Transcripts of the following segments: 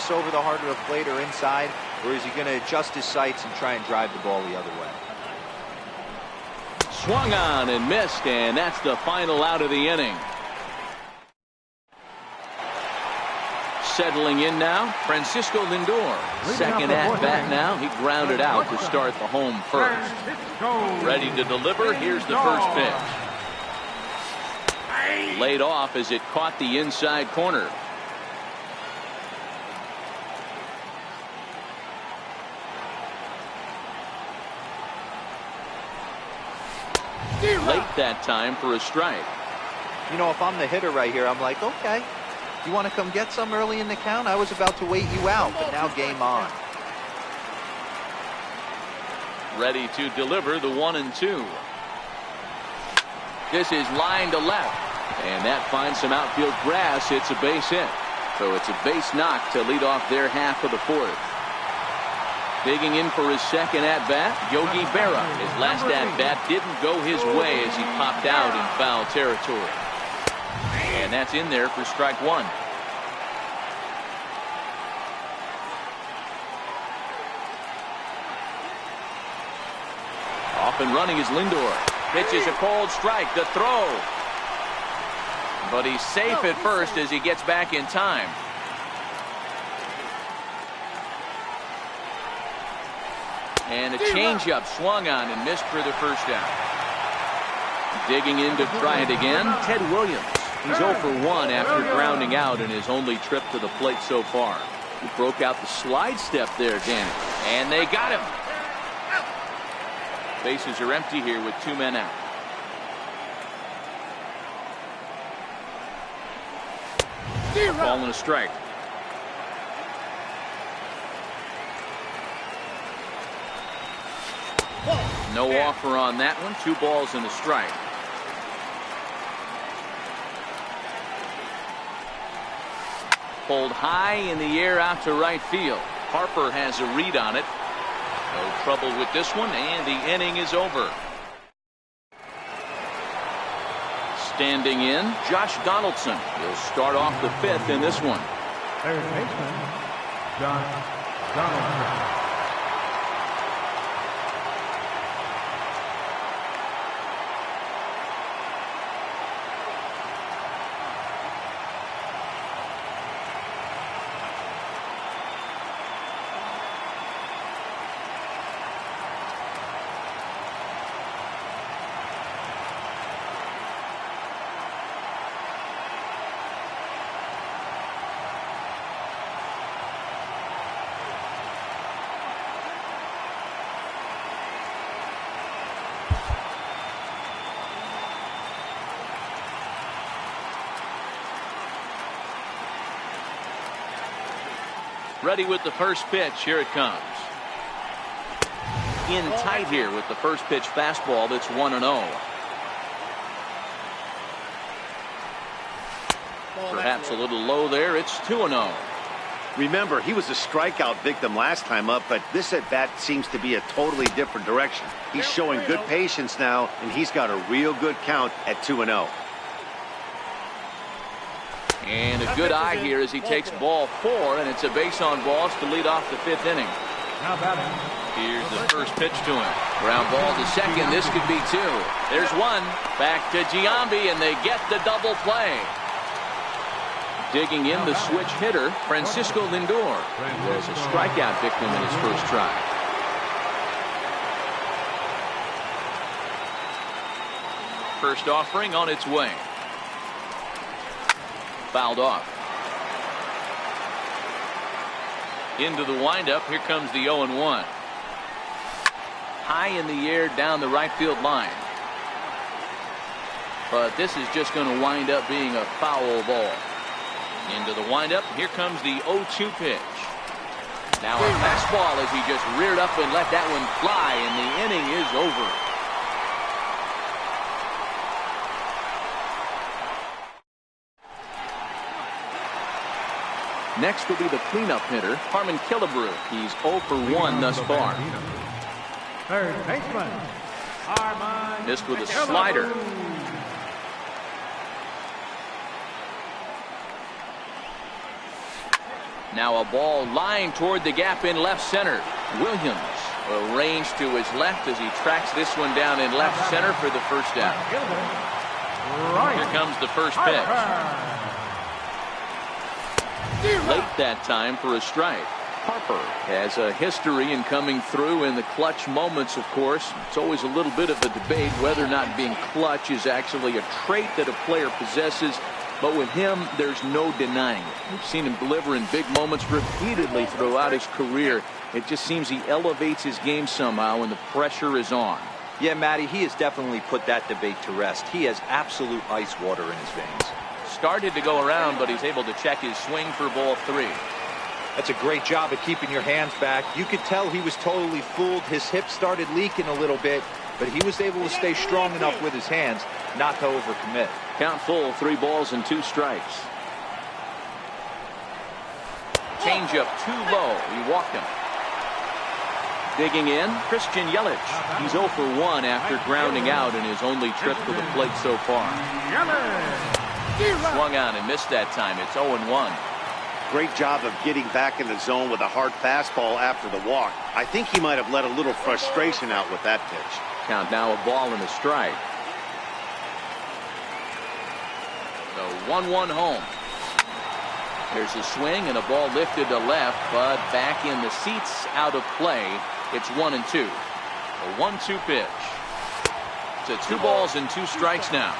this over the heart of the plate or inside, or is he going to adjust his sights and try and drive the ball the other way? Swung on and missed, and that's the final out of the inning. Settling in now, Francisco Lindor. Second at bat now. He grounded out to start the home first. Ready to deliver. Here's the first pitch. Laid off as it caught the inside corner. Late that time for a strike. You know, if I'm the hitter right here, I'm like, okay, you want to come get some early in the count? I was about to wait you out, but now game on. Ready to deliver the 1-2. This is line to left, and that finds some outfield grass. It's a base hit, so it's a base knock to lead off their half of the fourth. Digging in for his second at bat, Yogi Berra. His last at bat didn't go his way as he popped out in foul territory, and that's in there for strike one. Off and running is Lindor. Pitches a cold strike. The throw, but he's safe at first as he gets back in time. And a changeup swung on and missed for the first out. Digging in to try it again, Ted Williams. He's 0 for 1 after grounding out in his only trip to the plate so far. He broke out the slide step there, Danny. And they got him. Bases are empty here with 2 men out. A ball and a strike. No offer on that one. 2 balls and a strike. Pulled high in the air out to right field. Harper has a read on it. No trouble with this one, and the inning is over. Standing in, Josh Donaldson. He'll start off the 5th in this one. Third baseman, Josh Donaldson. Ready with the first pitch. Here it comes. In tight here with the first pitch fastball that's 1-0. Perhaps a little low there. It's 2-0. Remember, he was a strikeout victim last time up, but this at bat seems to be a totally different direction. He's showing good patience now, and he's got a real good count at 2-0. And a good eye here as he takes ball 4, and it's a base on balls to lead off the 5th inning. Here's the first pitch to him. Ground ball to second. This could be 2. There's 1. Back to Giambi, and they get the double play. Digging in the switch hitter, Francisco Lindor. He was a strikeout victim in his first try. First offering on its way. Fouled off. Into the windup. Here comes the 0-1. High in the air down the right field line. But this is just going to wind up being a foul ball. Into the windup. Here comes the 0-2 pitch. Now a fastball as he just reared up and let that one fly, and the inning is over. Next will be the cleanup hitter, Harmon Killebrew. He's 0 for 1 thus far. Third baseman, Harmon. Missed with a slider. Now a ball lying toward the gap in left center. Williams arranged to his left as he tracks this one down in left center for the first out. Here comes the first pitch. Late that time for a strike. Harper has a history in coming through in the clutch moments, of course. It's always a little bit of a debate whether or not being clutch is actually a trait that a player possesses. But with him, there's no denying it. We've seen him deliver in big moments repeatedly throughout his career. It just seems he elevates his game somehow when the pressure is on. Yeah, Matty, he has definitely put that debate to rest. He has absolute ice water in his veins. Started to go around, but he's able to check his swing for ball 3. That's a great job of keeping your hands back. You could tell he was totally fooled. His hip started leaking a little bit, but he was able to stay strong enough with his hands not to overcommit. Count full, 3 balls and 2 strikes. Changeup too low. He walked him. Digging in, Christian Yelich. He's 0 for 1 after grounding out in his only trip to the plate so far. Swung on and missed that time. It's 0-1. Great job of getting back in the zone with a hard fastball after the walk. I think he might have let a little frustration out with that pitch. Count now, a ball and a strike. The 1-1 home. There's a swing and a ball lifted to left, but back in the seats, out of play. It's 1-2. A 1-2 pitch. It's 2 balls and 2 strikes now.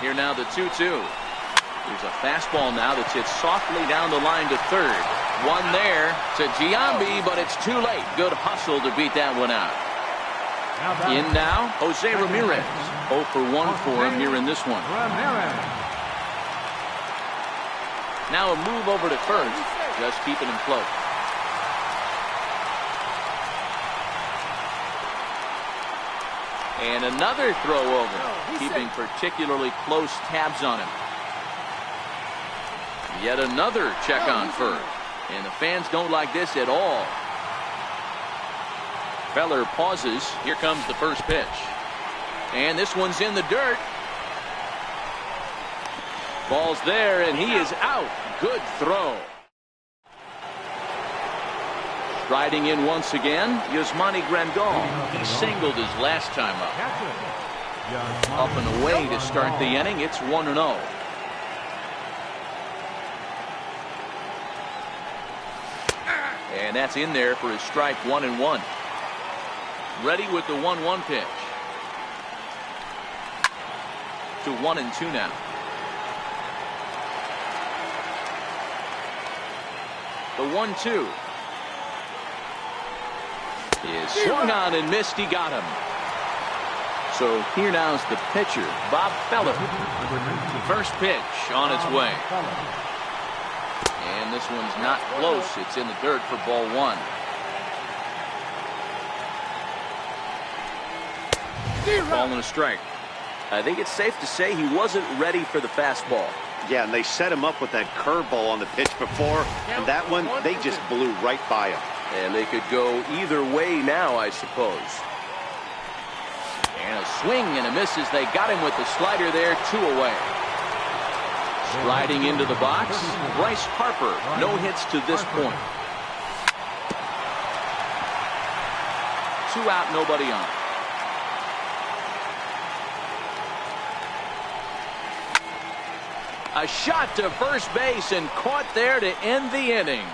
Here now the 2-2. There's a fastball now that's hit softly down the line to third. One there to Giambi, but it's too late. Good hustle to beat that one out. In now, Jose Ramirez. 0 for 1 for him here in this one. Now a move over to first, just keeping him close. And another throw over, keeping particularly close tabs on him. Yet another check on first. And the fans don't like this at all. Feller pauses. Here comes the first pitch. And this one's in the dirt. Ball's there, and he is out. Good throw. Riding in once again, Yasmani Grandal. He singled his last time up. Up and away to start the inning. It's 1-0. And that's in there for his strike. 1-1. Ready with the 1-1 pitch. To 1-2 now. The 1-2 is swung on and missed. He got him. So here now's the pitcher, Bob Feller. First pitch on its way. And this one's not close. It's in the dirt for ball 1. Ball and a strike. I think it's safe to say he wasn't ready for the fastball. Yeah, and they set him up with that curveball on the pitch before, and that one, they just blew right by him. And they could go either way now, I suppose. And a swing and a miss as they got him with the slider there. 2 away. Sliding into the box, Bryce Harper. No hits to this point. 2 out, nobody on. A shot to first base and caught there to end the inning.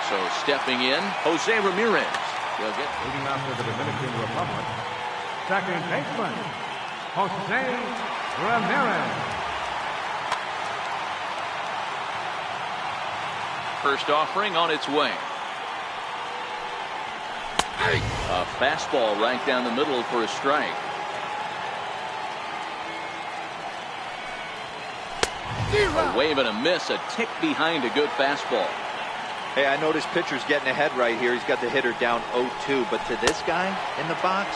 So stepping in, Jose Ramirez. He'll get Leading off for the Dominican Republic, second baseman, Jose Ramirez. first offering on its way. A fastball right down the middle for a strike. A wave and a miss, a tick behind a good fastball. Hey, I noticed pitcher's getting ahead right here. He's got the hitter down 0-2, but to this guy in the box,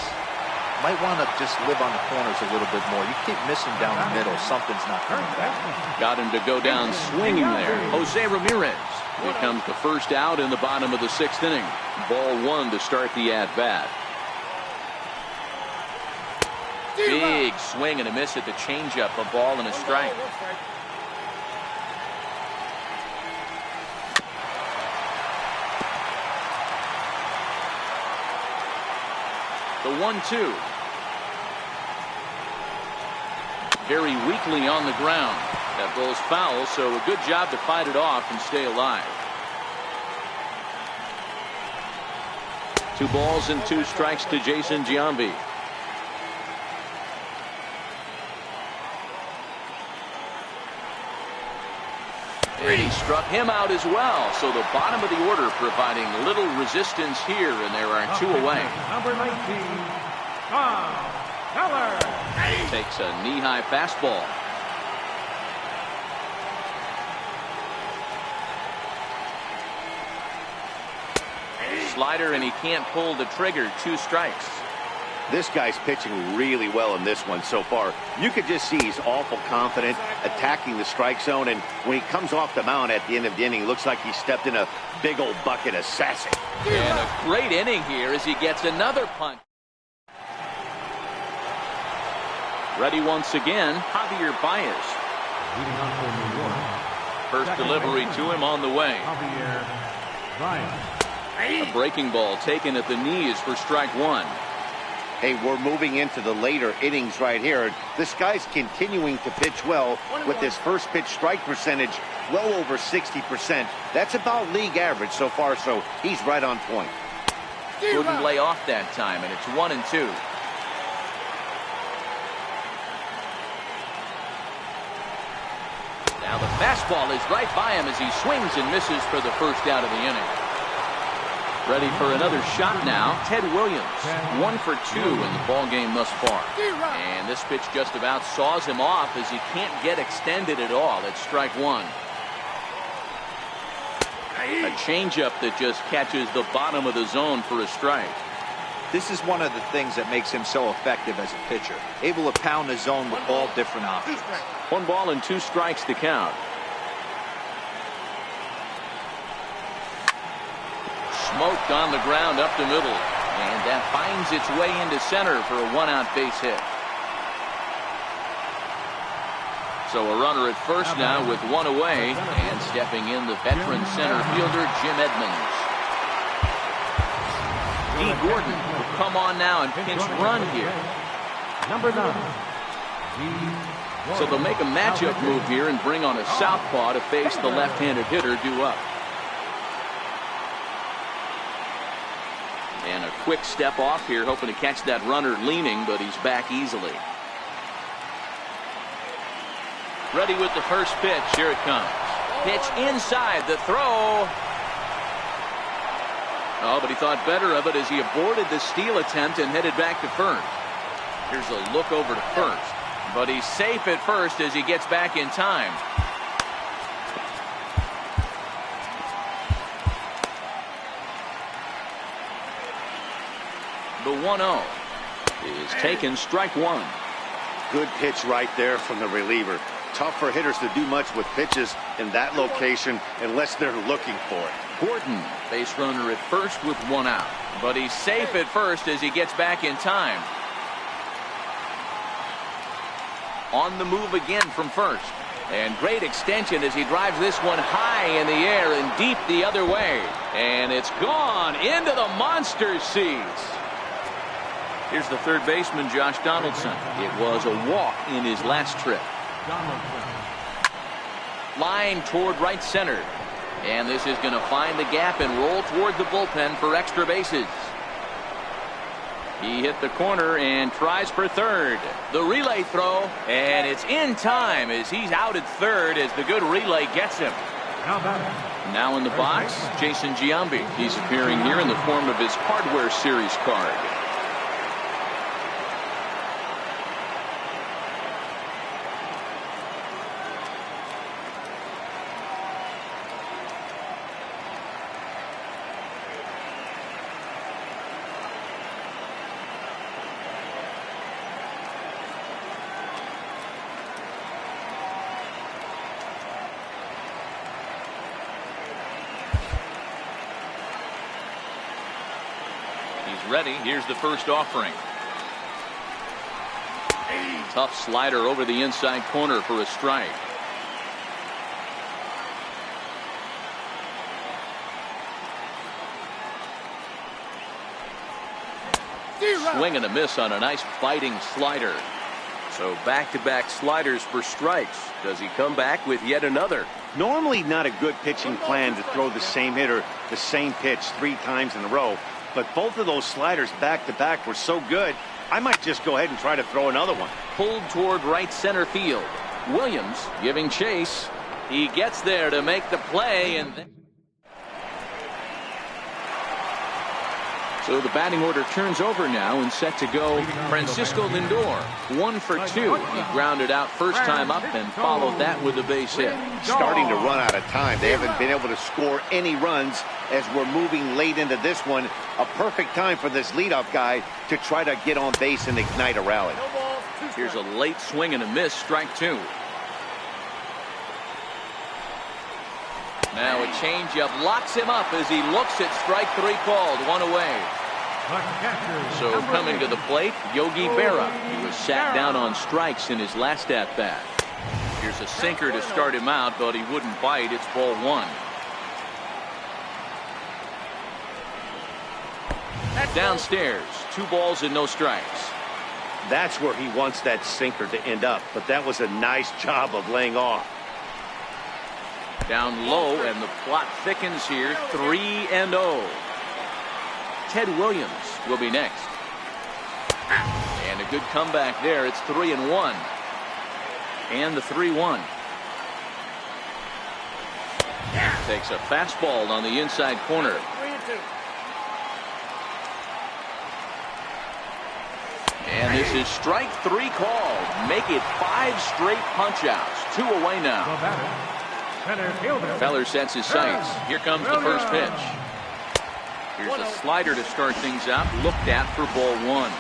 might want to just live on the corners a little bit more. You keep missing down the middle, something's not coming back. Got him to go down swinging there. Jose Ramirez. Here comes the first out in the bottom of the 6th inning. Ball 1 to start the at-bat. Big swing and a miss at the changeup. A ball and a strike. The 1-2. Very weakly on the ground. That goes foul, so a good job to fight it off and stay alive. 2 balls and 2 strikes to Jason Giambi. He struck him out as well, so the bottom of the order providing little resistance here, and there are 2 away. Number 19, Tom Keller. Takes a knee-high fastball. Slider, and he can't pull the trigger. 2 strikes. This guy's pitching really well in this one so far. You could just see he's awful confident attacking the strike zone, and when he comes off the mound at the end of the inning, looks like he stepped in a big old bucket of sassy. And a great inning here as he gets another punch. Ready once again, Javier Baez. Leading on for New York. First delivery to him on the way. Javier Baez. A breaking ball taken at the knees for strike 1. Hey, we're moving into the later innings right here. This guy's continuing to pitch well with his first pitch strike percentage well over 60%. That's about league average so far, so he's right on point. Couldn't lay off that time, and it's 1-2. Now the fastball is right by him as he swings and misses for the first out of the inning. Ready for another shot now, Ted Williams. 1 for 2 in the ball game thus far. And this pitch just about saws him off as he can't get extended at all. It's strike 1. A changeup that just catches the bottom of the zone for a strike. This is one of the things that makes him so effective as a pitcher. Able to pound the zone with all different options. 1 ball and 2 strikes to count. Smoked on the ground up the middle, and that finds its way into center for a 1-out base hit. So a runner at first now with 1 away, and stepping in the veteran center fielder Jim Edmonds. D. Gordon will come on now and pinch run here. Number 9. So they'll make a matchup move here and bring on a southpaw to face the left-handed hitter due up. And a quick step off here, hoping to catch that runner leaning, but he's back easily. Ready with the first pitch. Here it comes. Pitch inside the throw. Oh, but he thought better of it as he aborted the steal attempt and headed back to first. Here's a look over to first, but he's safe at first as he gets back in time. The 1-0 is taken, strike 1. Good pitch right there from the reliever. Tough for hitters to do much with pitches in that location unless they're looking for it. Gordon, base runner at first with 1 out, but he's safe at first as he gets back in time. On the move again from first, and great extension as he drives this one high in the air and deep the other way, and it's gone into the monster seats. Here's the third baseman, Josh Donaldson. It was a walk in his last trip. Line toward right center. And this is going to find the gap and roll toward the bullpen for extra bases. He hit the corner and tries for third. The relay throw, and it's in time as he's out at third as the good relay gets him. Now in the box, Jason Giambi. He's appearing here in the form of his Hardware Series card. is ready. Here's the first offering. Tough slider over the inside corner for a strike. Swing and a miss on a nice biting slider. So back-to-back sliders for strikes. Does he come back with yet another? Normally not a good pitching plan to throw the same hitter the same pitch 3 times in a row. But both of those sliders back-to-back were so good, I might just go ahead and try to throw another one. Pulled toward right center field. Williams giving chase. He gets there to make the play, and so the batting order turns over now and set to go. Francisco Lindor, 1 for 2. He grounded out first time up and followed that with a base hit. Starting to run out of time. They haven't been able to score any runs as we're moving late into this one. A perfect time for this leadoff guy to try to get on base and ignite a rally. Here's a late swing and a miss, strike 2. Now a changeup locks him up as he looks at strike 3 called, 1 away. So coming to the plate, Yogi Berra. He was sat down on strikes in his last at-bat. Here's a sinker to start him out, but he wouldn't bite. It's ball 1. Downstairs, 2 balls and no strikes. That's where he wants that sinker to end up, but that was a nice job of laying off. Down low, and the plot thickens here. 3-0. Ted Williams will be next. And a good comeback there. It's 3-1. And the 3-1. Takes a fastball on the inside corner. And this is strike 3 called. Make it 5 straight punch-outs. 2 away now. Feller sets his sights. Here comes the first pitch. Here's a slider to start things out. Looked at for ball 1.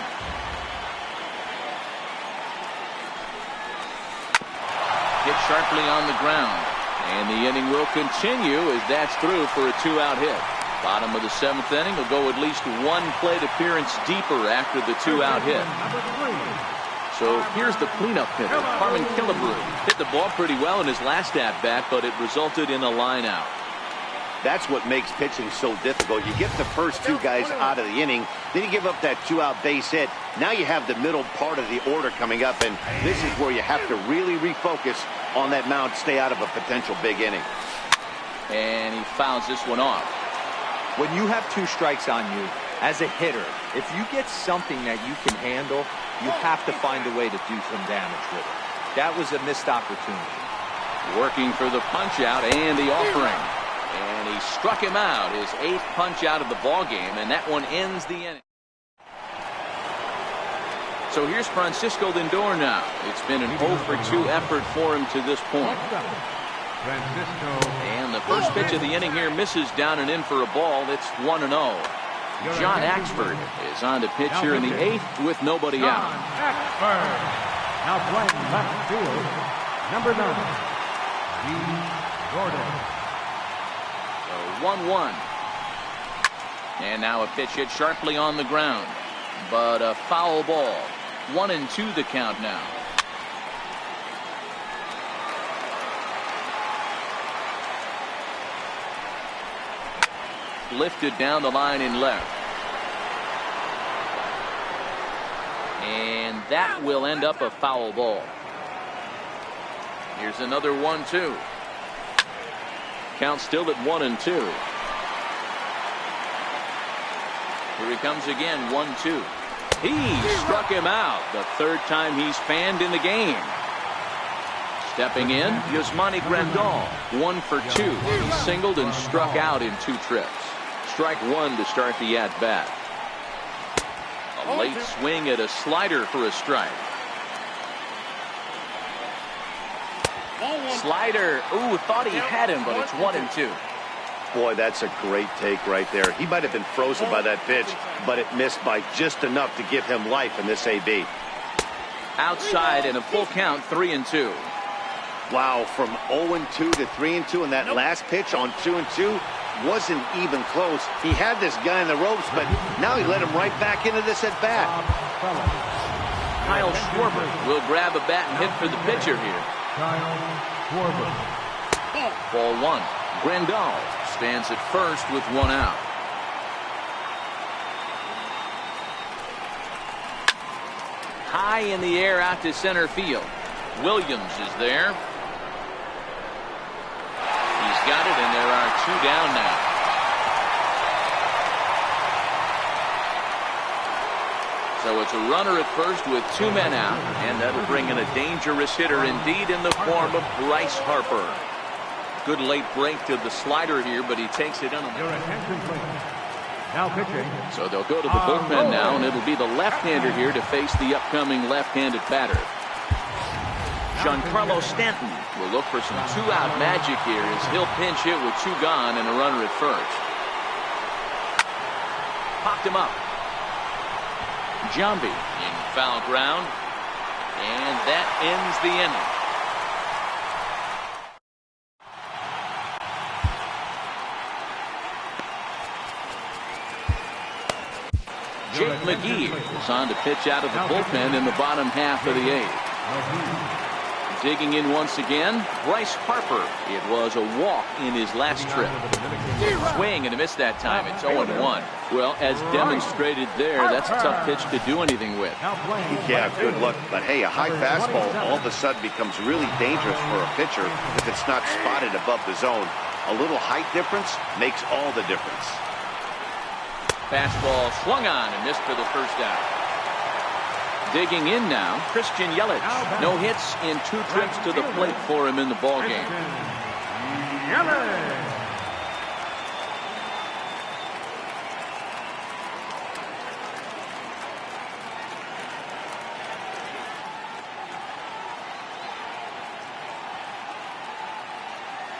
Hit sharply on the ground. And the inning will continue as that's through for a 2-out hit. Bottom of the 7th inning will go at least 1 plate appearance deeper after the 2-out hit. So here's the cleanup hitter, Carmen Killebrew. Hit the ball pretty well in his last at-bat, but it resulted in a line out. That's what makes pitching so difficult. You get the first 2 guys out of the inning, then you give up that 2-out base hit. Now you have the middle part of the order coming up, and this is where you have to really refocus on that mound, stay out of a potential big inning. And he fouls this one off. When you have 2 strikes on you, as a hitter, if you get something that you can handle, you have to find a way to do some damage with it. That was a missed opportunity. Working for the punch-out and the offering. And he struck him out, his 8th punch-out of the ballgame, and that one ends the inning. So here's Francisco Lindor now. It's been an 0 for 2 effort for him to this point. And the first pitch of the inning here misses down and in for a ball. It's 1-0. John Axford is on to pitch here in the 8th with nobody out. Now playing left field, number 9, Gordon. So 1-1. And now a pitch hit sharply on the ground, but a foul ball. 1-2 the count now. Lifted down the line in left. And that will end up a foul ball. Here's another 1-2. Count still at 1-2. Here he comes again, 1-2. He struck him out. The 3rd time he's fanned in the game. Stepping in, Yasmani Grandal, 1 for 2. He singled and struck out in 2 trips. Strike 1 to start the at-bat. A late swing at a slider for a strike. Slider. Ooh, thought he had him, but it's 1-2. Boy, that's a great take right there. He might have been frozen by that pitch, but it missed by just enough to give him life in this AB. Outside and a full count, 3-2. Wow, from 0-2 to 3-2 in that last pitch on 2-2, wasn't even close. He had this guy in the ropes, but now he let him right back into this at bat. Kyle Schwarber will grab a bat and hit for the pitcher here. Kyle Schwarber. Ball one. Grandal stands at first with one out. High in the air out to center field. Williams is there. He's got it, and there are two down now. So it's a runner at first with two men out, and that'll bring in a dangerous hitter indeed in the form of Bryce Harper. Good late break to the slider here, but he takes it in. Your attention, please. Now pitching. So they'll go to the bullpen now, and it'll be the left-hander here to face the upcoming left-handed batter. Giancarlo Stanton will look for some two-out magic here as he'll pinch hit with two gone and a runner at first. Popped him up. Giambi in foul ground, and that ends the inning. Jake McGee is on to pitch out of the bullpen in the bottom half of the eighth. Digging in once again, Bryce Harper. It was a walk in his last trip. Swing and a miss that time. It's 0-1. Well, as demonstrated there, that's a tough pitch to do anything with. Yeah, good luck. But hey, a high fastball all of a sudden becomes really dangerous for a pitcher if it's not spotted above the zone. A little height difference makes all the difference. Fastball swung on and missed for the first out. Digging in now, Christian Yelich. No hits in two trips to the plate for him in the ballgame.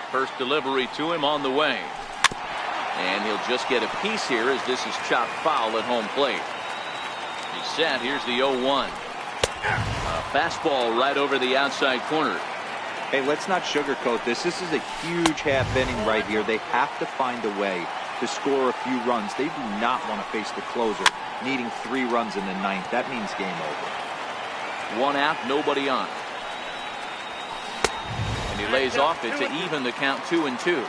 First delivery to him on the way. And he'll just get a piece here as this is chopped foul at home plate. He's set. Here's the 0-1. A fastball right over the outside corner. Hey, let's not sugarcoat this. This is a huge half inning right here. They have to find a way to score a few runs. They do not want to face the closer, needing 3 runs in the ninth. That means game over. One out, nobody on. And he lays off it to even the count 2-2.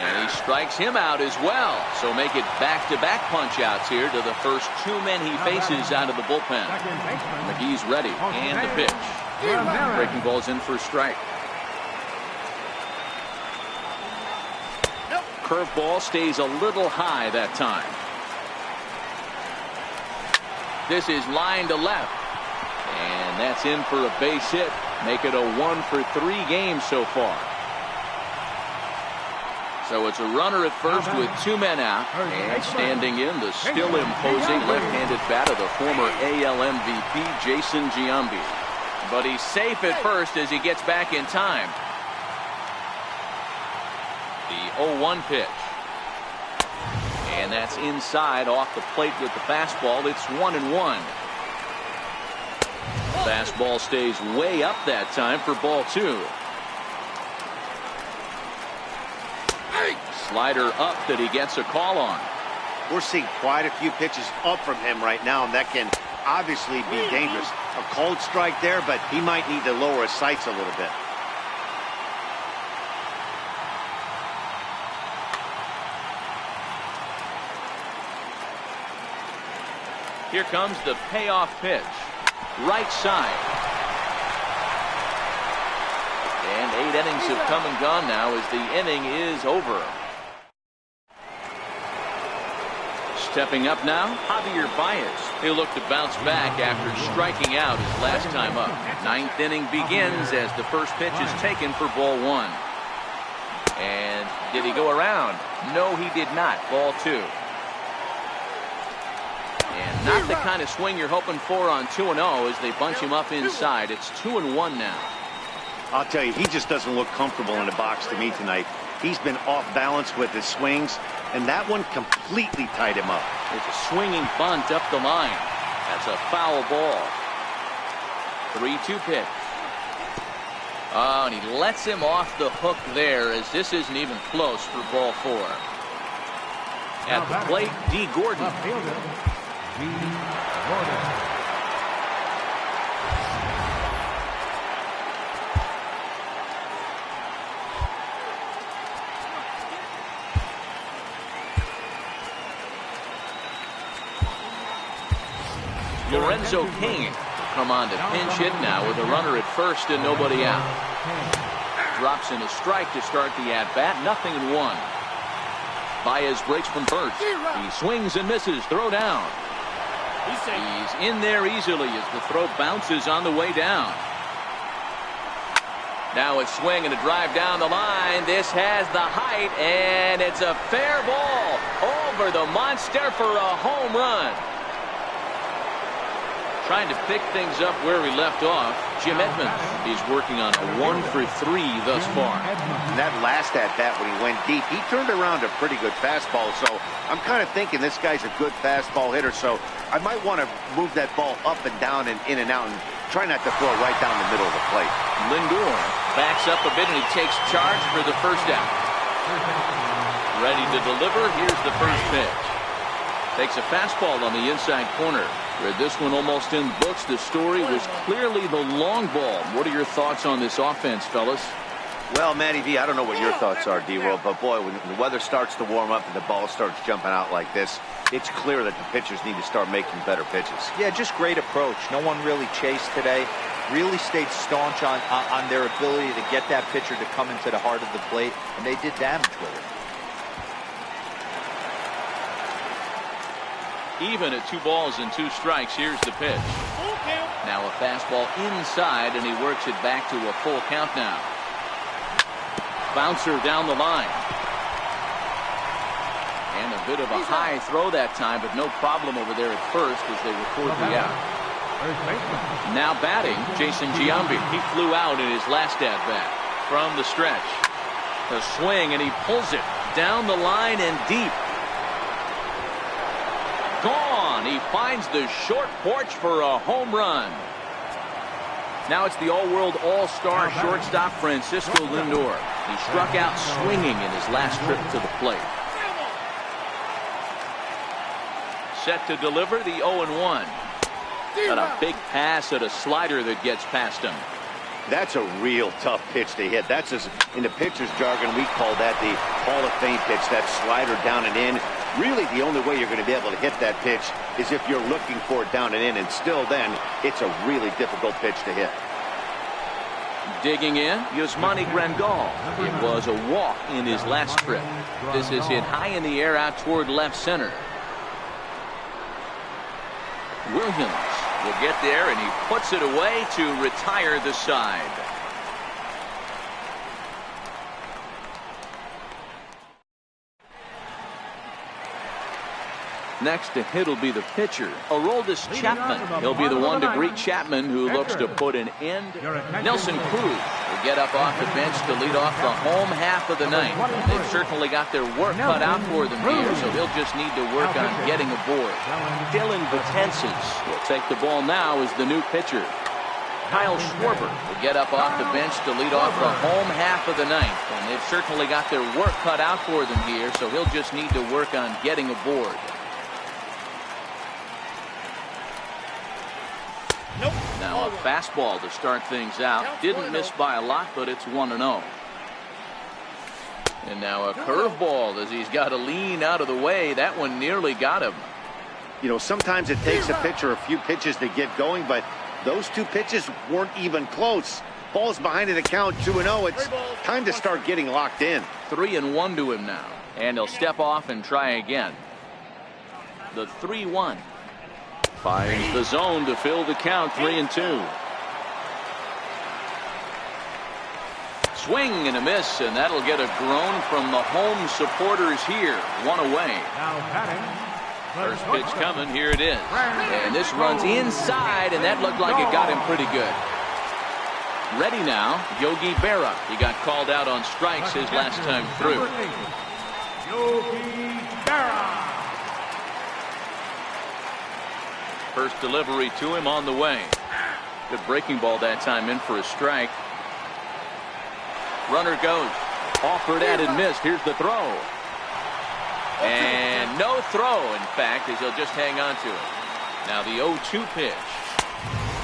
And he strikes him out as well. So make it back-to-back punch-outs here to the first 2 men he faces out of the bullpen. McGee's ready. And the pitch. Breaking ball's in for a strike. Curveball stays a little high that time. This is line to left. And that's in for a base hit. Make it a 1-for-3 game so far. So it's a runner at first with 2 men out, and standing in the still imposing left-handed bat of the former AL MVP Jason Giambi. But he's safe at first as he gets back in time. The 0-1 pitch. And that's inside off the plate with the fastball. It's 1-1. Fastball stays way up that time for ball 2. Slider up that he gets a call on. We're seeing quite a few pitches up from him right now, and that can obviously be dangerous. A cold strike there, but he might need to lower his sights a little bit. Here comes the payoff pitch. Right side. And 8 innings have come and gone now as the inning is over. Stepping up now, Javier Baez. He'll look to bounce back after striking out his last time up. 9th inning begins as the first pitch is taken for ball 1. And did he go around? No, he did not. Ball 2. And not the kind of swing you're hoping for on 2-0 as they bunch him up inside. It's 2-1 now. I'll tell you, he just doesn't look comfortable in the box to me tonight. He's been off balance with his swings, and that one completely tied him up. It's a swinging bunt up the line. That's a foul ball. 3-2 pitch. Oh, and he lets him off the hook there, as this isn't even close for ball 4. At the plate, D. Gordon. Left fielder, D. Gordon. Lorenzo Cain will come on to pinch hit now with a runner at first and nobody out. Drops in a strike to start the at-bat. 0-1. Baez breaks from first. He swings and misses. Throw down. He's in there easily as the throw bounces on the way down. Now a swing and a drive down the line. This has the height, and it's a fair ball over the monster for a home run. Trying to pick things up where we left off, Jim Edmonds. He's working on a 1 for 3 thus far. And that last at-bat when he went deep, he turned around a pretty good fastball. So I'm kind of thinking this guy's a good fastball hitter. So I might want to move that ball up and down and in and out and try not to throw right down the middle of the plate. Lindor backs up a bit and he takes charge for the first out. Ready to deliver. Here's the first pitch. Takes a fastball on the inside corner. Read this one almost in the books. The story was clearly the long ball. What are your thoughts on this offense, fellas? Well, Matty V, I don't know what your thoughts are, D-Roll, but boy, when the weather starts to warm up and the ball starts jumping out like this, it's clear that the pitchers need to start making better pitches. Yeah, just great approach. No one really chased today. Really stayed staunch on their ability to get that pitcher to come into the heart of the plate, and they did damage with it. Even at 2 balls and 2 strikes, here's the pitch. Now a fastball inside, and he works it back to a full count now. Bouncer down the line. And a bit of a high throw that time, but no problem over there at first as they record the out. Now batting, Jason Giambi. He flew out in his last at-bat from the stretch. A swing, and he pulls it down the line and deep. Gone. He finds the short porch for a home run. Now it's the all-world all-star shortstop Francisco Lindor. He struck out swinging in his last trip to the plate. Set to deliver the 0-1. Got a big pass at a slider that gets past him. That's a real tough pitch to hit. That's in the pitcher's jargon, we call that the Hall of Fame pitch, that slider down and in. Really, the only way you're going to be able to hit that pitch is if you're looking for it down and in, and still then, it's a really difficult pitch to hit. Digging in, Yasmani Grandal. It was a walk in his last trip. This is hit high in the air out toward left center. Williams will get there, and he puts it away to retire the side. Next to hit will be the pitcher, Aroldis Chapman. He'll be the one to greet Chapman, who looks to put an end. Nelson Cruz will get up off the bench to lead off the home half of the ninth. They've certainly got their work cut out for them here, so they'll just need to work on getting aboard. Dylan Betances will take the ball now as the new pitcher. Kyle Schwarber will get up off the bench to lead off the home half of the ninth, and they've certainly got their work cut out for them here, so he'll just need to work on getting aboard. Now a fastball to start things out. Didn't miss by a lot, but it's 1-0. And now a curveball as he's got to lean out of the way. That one nearly got him. You know, sometimes it takes a pitcher a few pitches to get going, but those 2 pitches weren't even close. Ball's behind in the count, 2-0. It's time to start getting locked in. 3-1 to him now. And he'll step off and try again. The 3-1. Finds the zone to fill the count, 3-2. Swing and a miss, and that'll get a groan from the home supporters here. 1 away. First pitch coming. Here it is. And this runs inside, and that looked like it got him pretty good. Ready now, Yogi Berra. He got called out on strikes his last time through. Yogi Berra. First delivery to him on the way. Good breaking ball that time in for a strike. Runner goes. Offered at and missed. Here's the throw. And no throw, in fact, as he'll just hang on to it. Now the 0-2 pitch.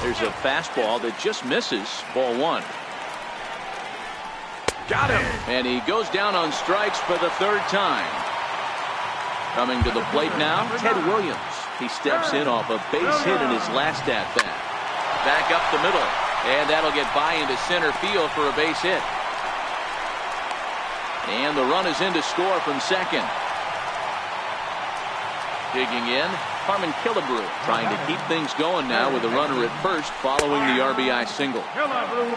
There's a fastball that just misses. Ball one. Got him. And he goes down on strikes for the third time. Coming to the plate now, Ted Williams. He steps in off a base hit in his last at-bat. Back up the middle. And that'll get by into center field for a base hit. And the run is in to score from second. Digging in, Carmen Killebrew trying to keep things going now with a runner at first following the RBI single.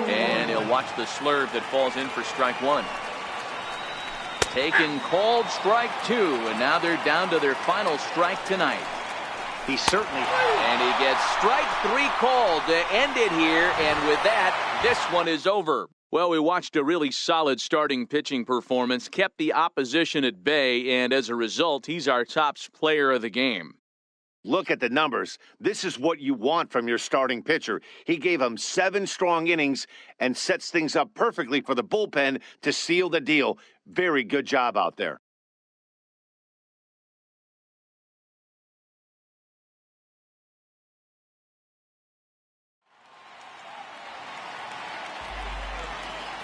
And he'll watch the slurve that falls in for strike one. Taken, called strike two, and now they're down to their final strike tonight. He certainly... And he gets strike three called to end it here, and with that, this one is over. Well, we watched a really solid starting pitching performance, kept the opposition at bay, and as a result, he's our top player of the game. Look at the numbers. This is what you want from your starting pitcher. He gave him 7 strong innings and sets things up perfectly for the bullpen to seal the deal. Very good job out there.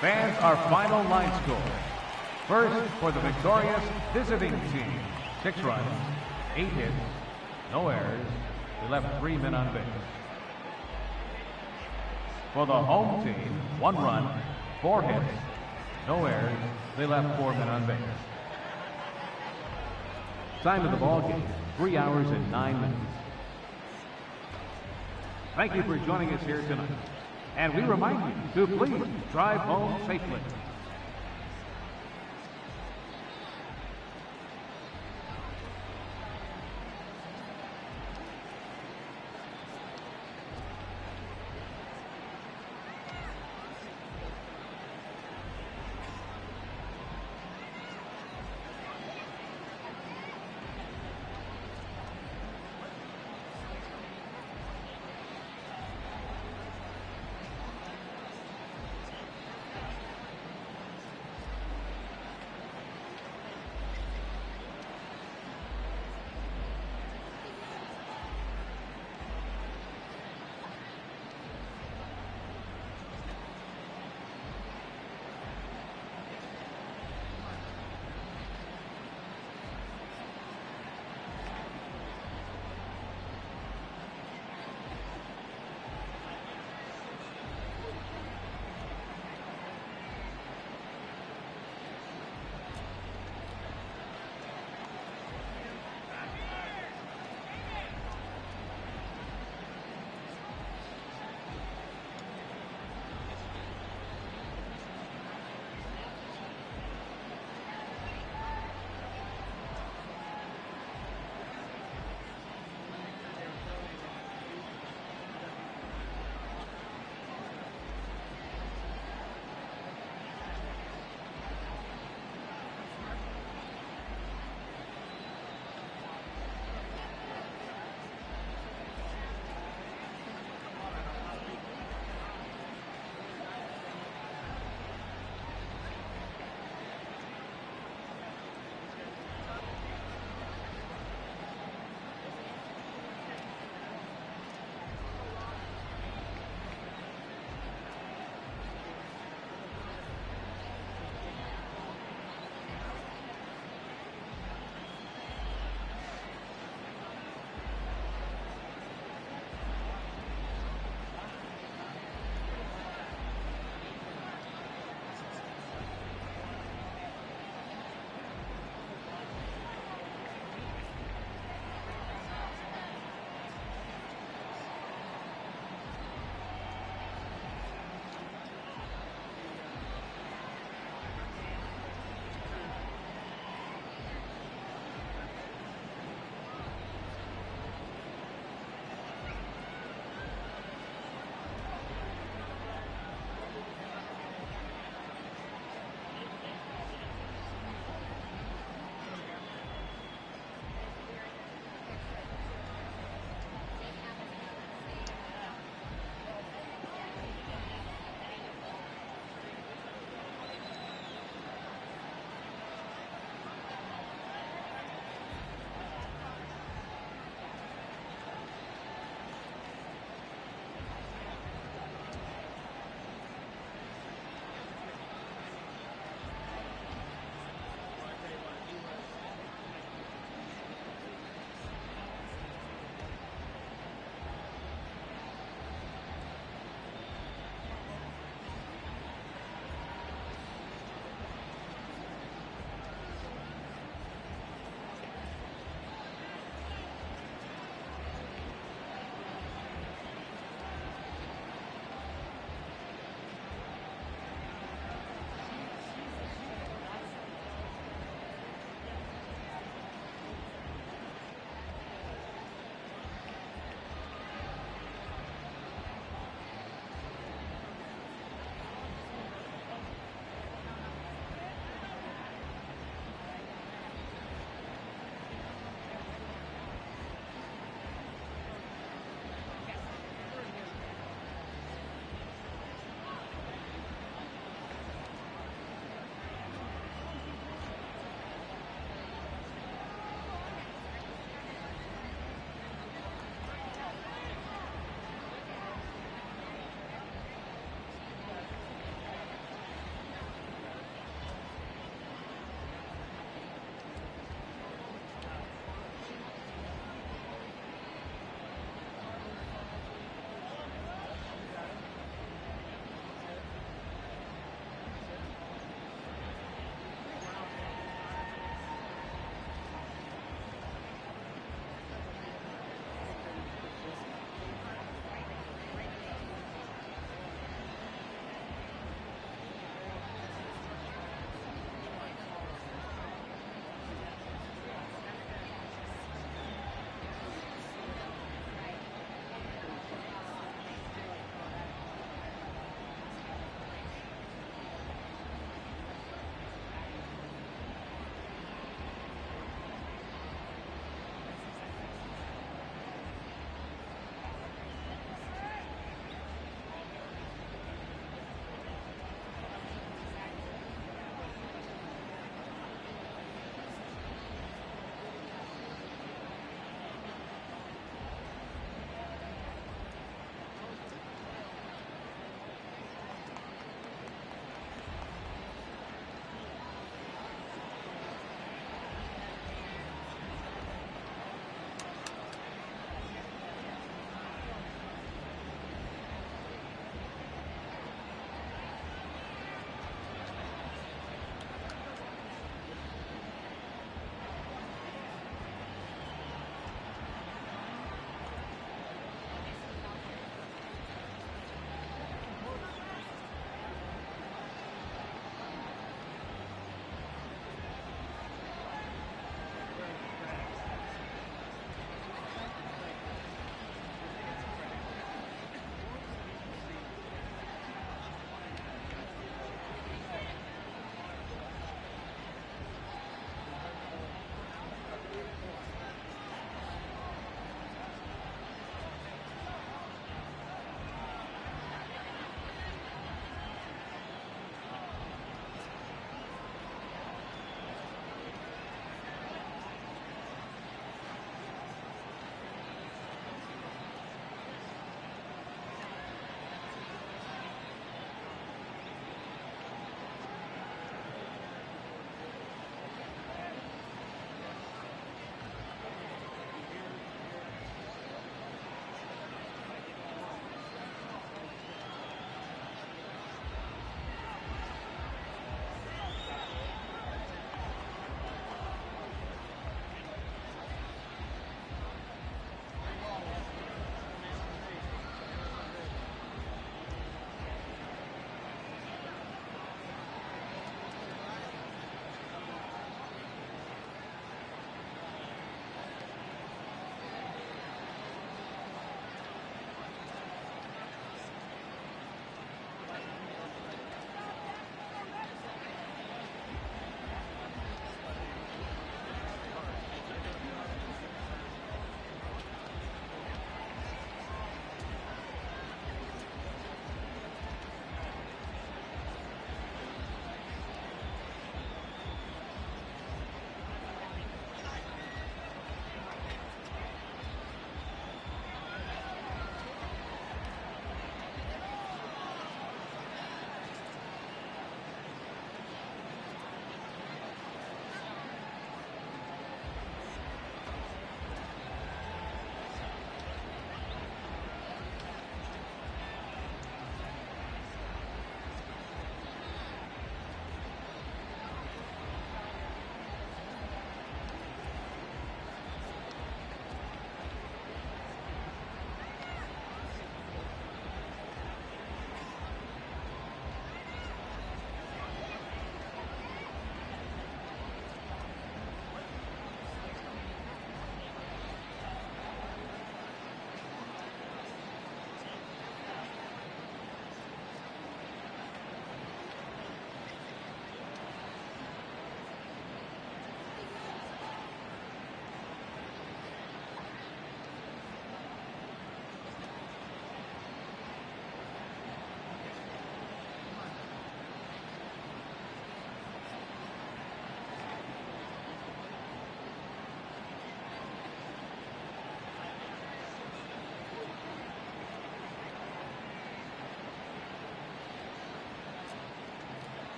Fans, our final line score. First, for the victorious visiting team, 6 runs, 8 hits, no errors. They left 3 men on base. For the home team, 1 run, 4 hits, no errors. They left 4 men on base. Time of the ball game, 3 hours and 9 minutes. Thank you for joining us here tonight. And we remind you to please drive home safely.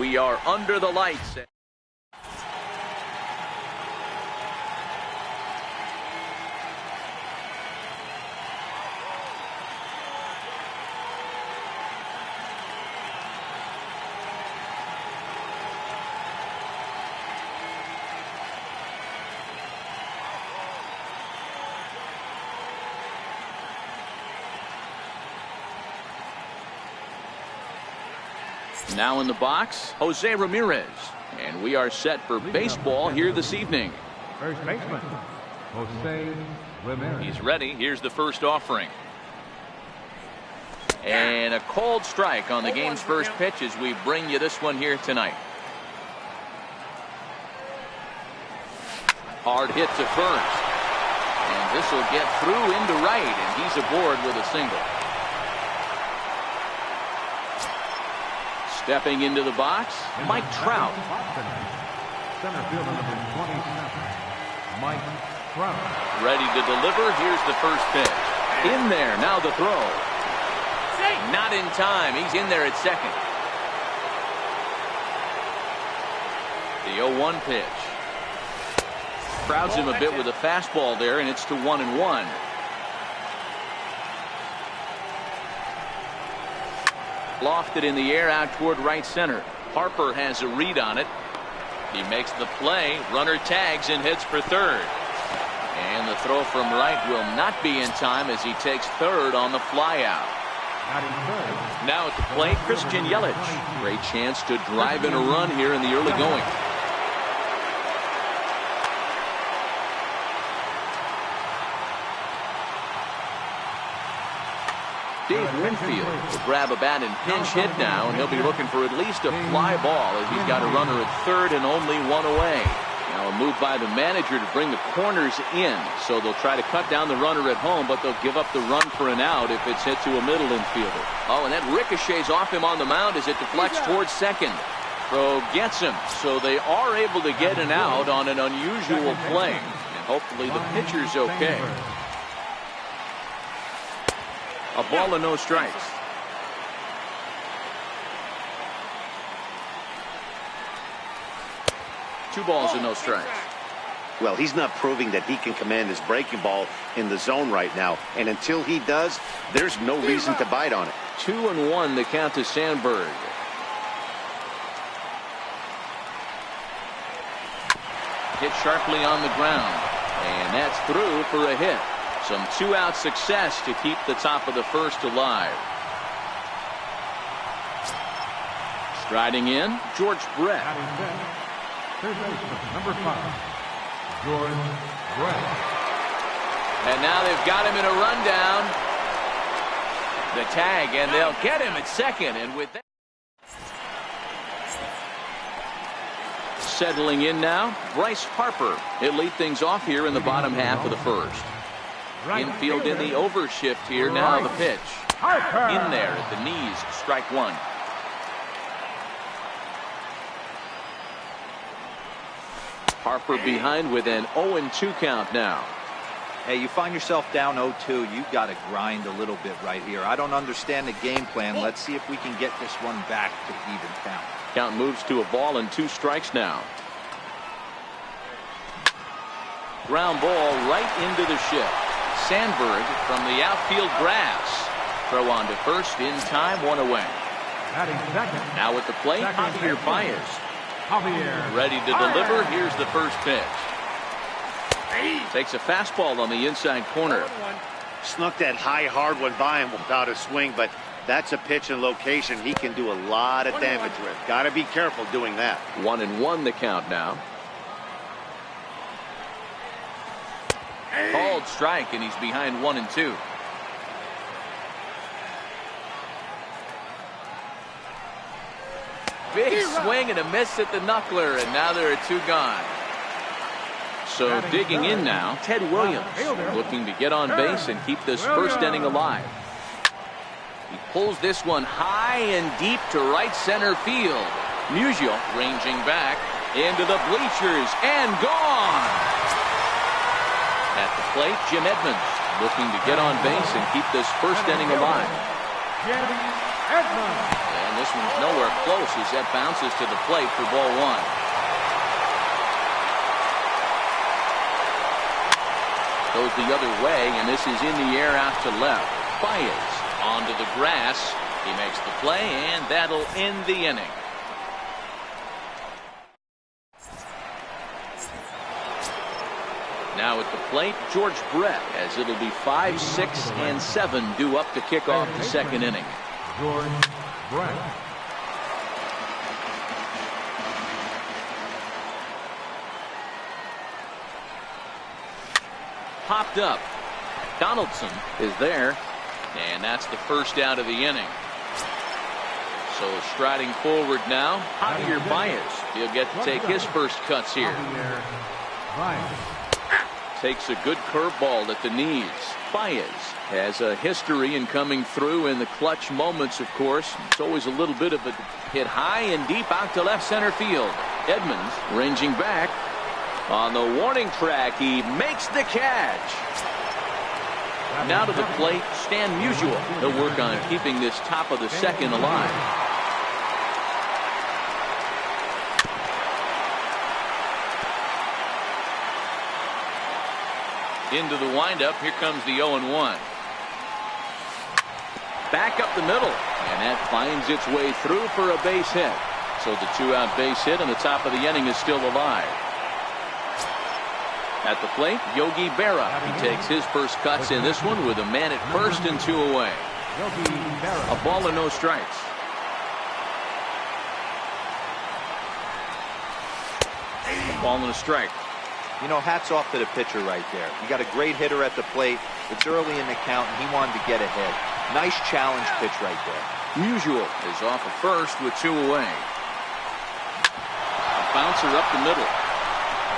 We are under the lights. Now in the box, Jose Ramirez. And we are set for baseball here this evening. First baseman, Jose Ramirez. He's ready. Here's the first offering. And a cold strike on the game's first pitch as we bring you this one here tonight. Hard hit to first. And this will get through into right, and he's aboard with a single. Stepping into the box, Mike Trout. Center fielder number 27, Mike Trout. Ready to deliver. Here's the first pitch. In there. Now the throw. Not in time. He's in there at second. The 0-1 pitch. Crowds him a bit with a fastball there, and it's to 1-1. Lofted in the air out toward right center. Harper has a read on it. He makes the play. Runner tags and hits for third. And the throw from right will not be in time as he takes third on the flyout. Now at the plate, Christian Yelich. Great chance to drive in a run here in the early going. Dave Winfield will grab a bat and pinch hit now, and he'll be looking for at least a fly ball as he's got a runner at third and only one away. Now a move by the manager to bring the corners in, so they'll try to cut down the runner at home, but they'll give up the run for an out if it's hit to a middle infielder. Oh, and that ricochets off him on the mound as it deflects towards second. Throw gets him, so they are able to get an out on an unusual play, and hopefully the pitcher's okay. A ball and no strikes. Two balls and no strikes. Well, he's not proving that he can command his breaking ball in the zone right now. And until he does, there's no reason to bite on it. 2-1 the count to Sandberg. Hit sharply on the ground. And that's through for a hit. Some two-out success to keep the top of the first alive. Striding in, George Brett. Third baseman, number 5, George Brett. And now they've got him in a rundown. The tag, and they'll get him at second. And with that, settling in now, Bryce Harper. He'll lead things off here in the bottom half of the first. Infield in the overshift here. Now the pitch. In there at the knees. Strike one. Harper behind with an 0-2 count now. Hey, you find yourself down 0-2. You've got to grind a little bit right here. I don't understand the game plan. Let's see if we can get this one back to even count. Count moves to a ball and 2 strikes now. Ground ball right into the shift. Sandberg from the outfield grass. Throw on to first in time, 1 away. Now at the plate, Javier Baez. Ready to deliver. Here's the first pitch. Takes a fastball on the inside corner. Snuck that high hard one by him without a swing, but that's a pitch and location he can do a lot of damage with. Got to be careful doing that. 1-1 the count now. Called strike, and he's behind 1-2. Big swing and a miss at the knuckler, and now there are 2 gone. So digging in now, Ted Williams looking to get on base and keep this first inning alive. He pulls this one high and deep to right center field. Musial ranging back into the bleachers and gone. At the plate, Jim Edmonds looking to get on base and keep this first inning alive. And this one's nowhere close as that bounces to the plate for ball one. Goes the other way, and this is in the air out to left. Baez onto the grass. He makes the play, and that'll end the inning. Now at the plate, George Brett, as it'll be 5, 6, and 7 due up to kick off the second inning. George Brett. Popped up. Donaldson is there, and that's the first out of the inning. So striding forward now, Javier Baez. He'll get to take his first cuts here. Takes a good curveball at the knees. Baez has a history in coming through in the clutch moments, of course. It's always a little bit of a hit high and deep out to left center field. Edmonds ranging back. On the warning track, he makes the catch. Now to the plate, Stan Musial. He'll work on keeping this top of the second alive. Into the windup. Here comes the 0-1. Back up the middle, and that finds its way through for a base hit. So the 2-out base hit, and the top of the inning is still alive. At the plate, Yogi Berra. He takes his first cuts in this one with a man at first and 2 away. A ball and no strikes. A ball and a strike. You know, hats off to the pitcher right there. You got a great hitter at the plate. It's early in the count, and he wanted to get ahead. Nice challenge pitch right there. Musial is off at first with 2 away. A bouncer up the middle.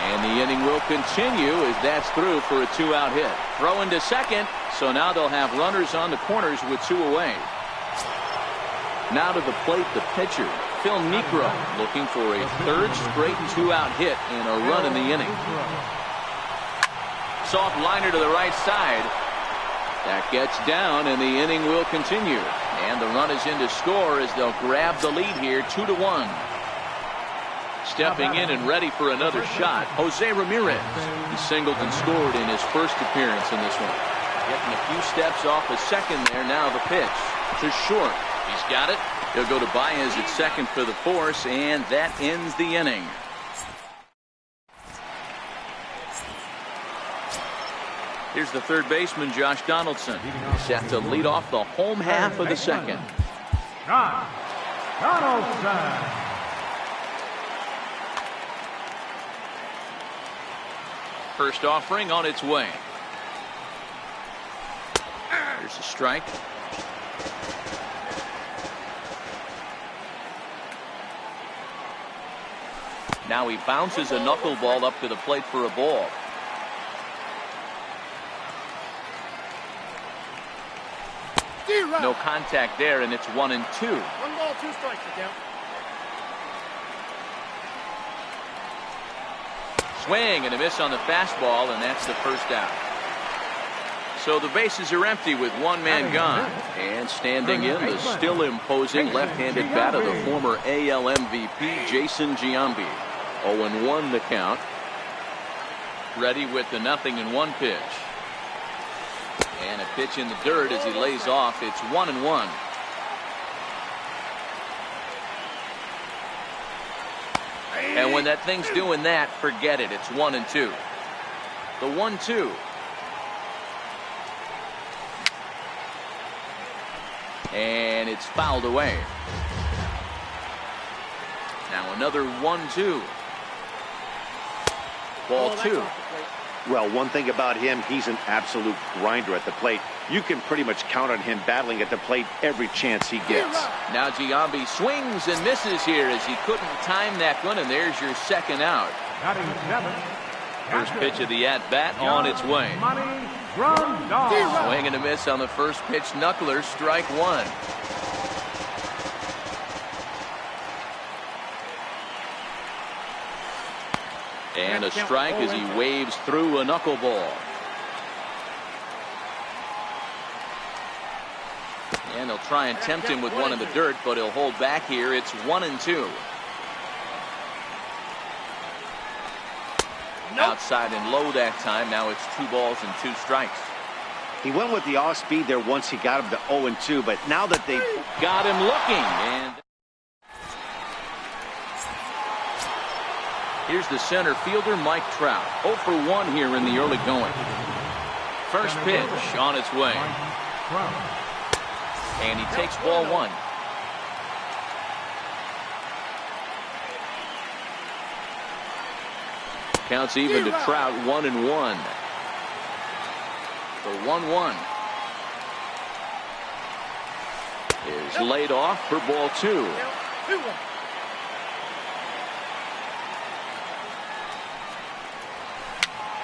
And the inning will continue as that's through for a 2-out hit. Throw into second, so now they'll have runners on the corners with 2 away. Now to the plate, the pitcher, Phil Niekro, looking for a third straight 2-out hit and a run in the inning. Soft liner to the right side. That gets down, and the inning will continue. And the run is in to score as they'll grab the lead here, 2-1. Stepping in and ready for another shot, Jose Ramirez. He singled and scored in his first appearance in this one. Getting a few steps off the second there. Now the pitch to short. He's got it. He'll go to Baez at second for the force, and that ends the inning. Here's the third baseman, Josh Donaldson. He's set to lead off the home half of the second. Josh Donaldson. First offering on its way. There's a strike. Now he bounces a knuckleball up to the plate for a ball. No contact there, and it's 1-2. 1 ball, 2 strikes to count. Swing and a miss on the fastball, and that's the first out. So the bases are empty with one man gone. And standing in, the still imposing left-handed bat of the former AL MVP, Jason Giambi. 0-1 the count. Ready with the 0-1 pitch. And a pitch in the dirt as he lays off. It's 1-1. And when that thing's doing that, forget it. It's 1-2. The 1-2. And it's fouled away. Now another 1-2. Ball 2. Well, one thing about him, he's an absolute grinder at the plate. You can pretty much count on him battling at the plate every chance he gets. Now Giambi swings and misses here as he couldn't time that one, and there's your second out. First pitch of the at-bat on its way. Swing and a miss on the first pitch. Knuckler, strike 1. And a strike as he waves through a knuckleball. And they'll try and tempt him with one in the dirt, but he'll hold back here. It's 1-2. Outside and low that time. Now it's 2 balls and 2 strikes. He went with the off speed there once he got him to 0-2, but now that they got him looking. And here's the center fielder, Mike Trout. 0 for 1 here in the early going. First pitch on its way. And he takes ball 1. Counts even to Trout, 1-1. The 1-1 is laid off for ball 2.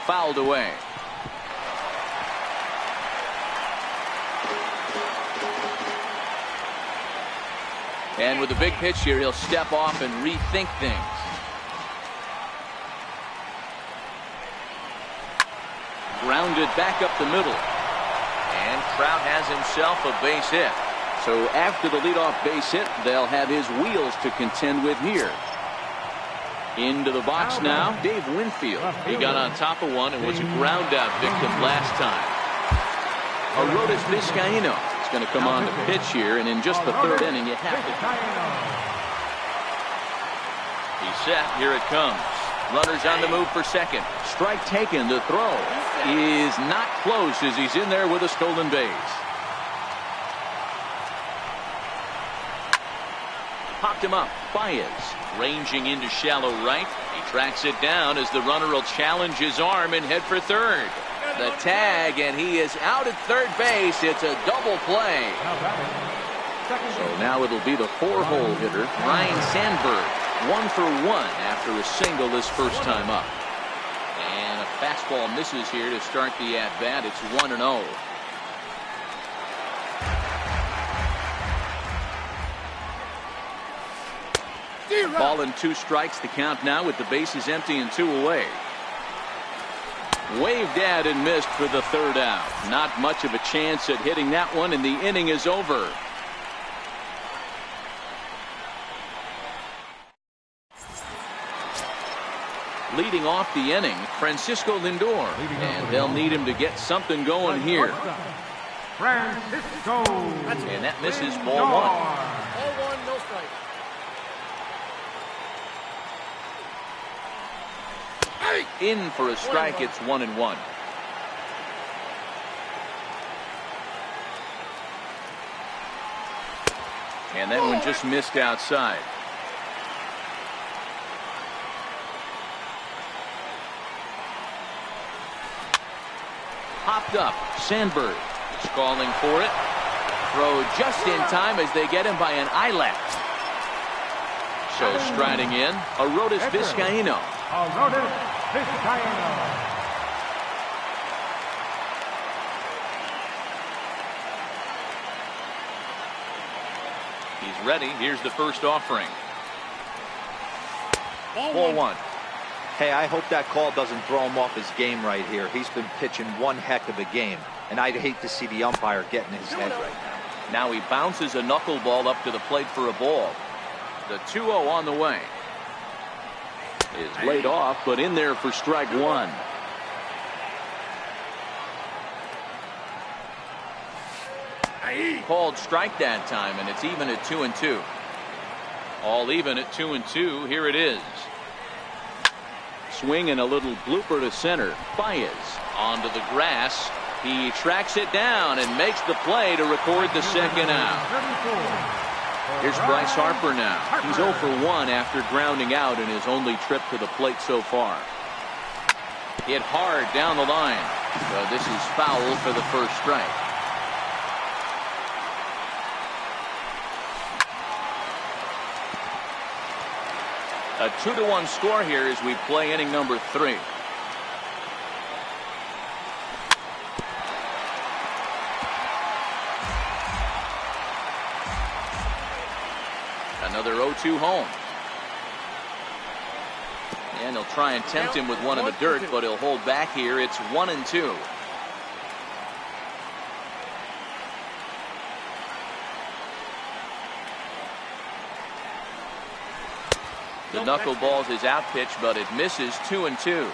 Fouled away. And with a big pitch here, he'll step off and rethink things. Grounded back up the middle. And Trout has himself a base hit. So after the leadoff base hit, they'll have his wheels to contend with here. Into the box now, Dave Winfield. He got on top of one and was a ground out victim last time. Arodys Vizcaíno is going to come on to pitch here, and in just the 3rd inning, you have to. He's set. Here it comes. Runners on the move for second. Strike taken. The throw is not close as he's in there with a stolen base. Popped him up. Baez ranging into shallow right. He tracks it down as the runner will challenge his arm and head for third. The tag, and he is out at third base. It's a double play. So now it'll be the 4-hole hitter, Ryan Sandberg. 1 for 1 after a single this first time up. And a fastball misses here to start the at-bat. It's 1-0. Ball and 2 strikes. The count now with the bases empty and 2 away. Waved at and missed for the 3rd out. Not much of a chance at hitting that one, and the inning is over. Leading off the inning, Francisco Lindor. And they'll need him to get something going here. Francisco. And that misses ball 1. Ball 1, no strike. In for a strike. It's 1-1. And that one just missed outside. Popped up. Sandberg is calling for it. Throw just in time as they get him by an eyelash. So striding in, Arodys Vizcaíno. Arodys Vizcaíno. He's ready. Here's the first offering. Ball 1. Hey, I hope that call doesn't throw him off his game right here. He's been pitching one heck of a game, and I'd hate to see the umpire get in his head right now. Now he bounces a knuckleball up to the plate for a ball. The 2-0 on the way. Is laid off, but in there for strike 1. Called strike that time, and it's even at 2-2. All even at 2-2. Here it is. Swing and a little blooper to center. Baez onto the grass. He tracks it down and makes the play to record the second out. Here's Bryce Harper now. He's 0 for 1 after grounding out in his only trip to the plate so far. Hit hard down the line. So this is foul for the first strike. A 2-1 score here as we play inning number 3. Another 0-2 home. And he'll try and tempt him with one in the dirt, but he'll hold back here. It's 1-2. The knuckleball's his out pitch, but it misses 2-2.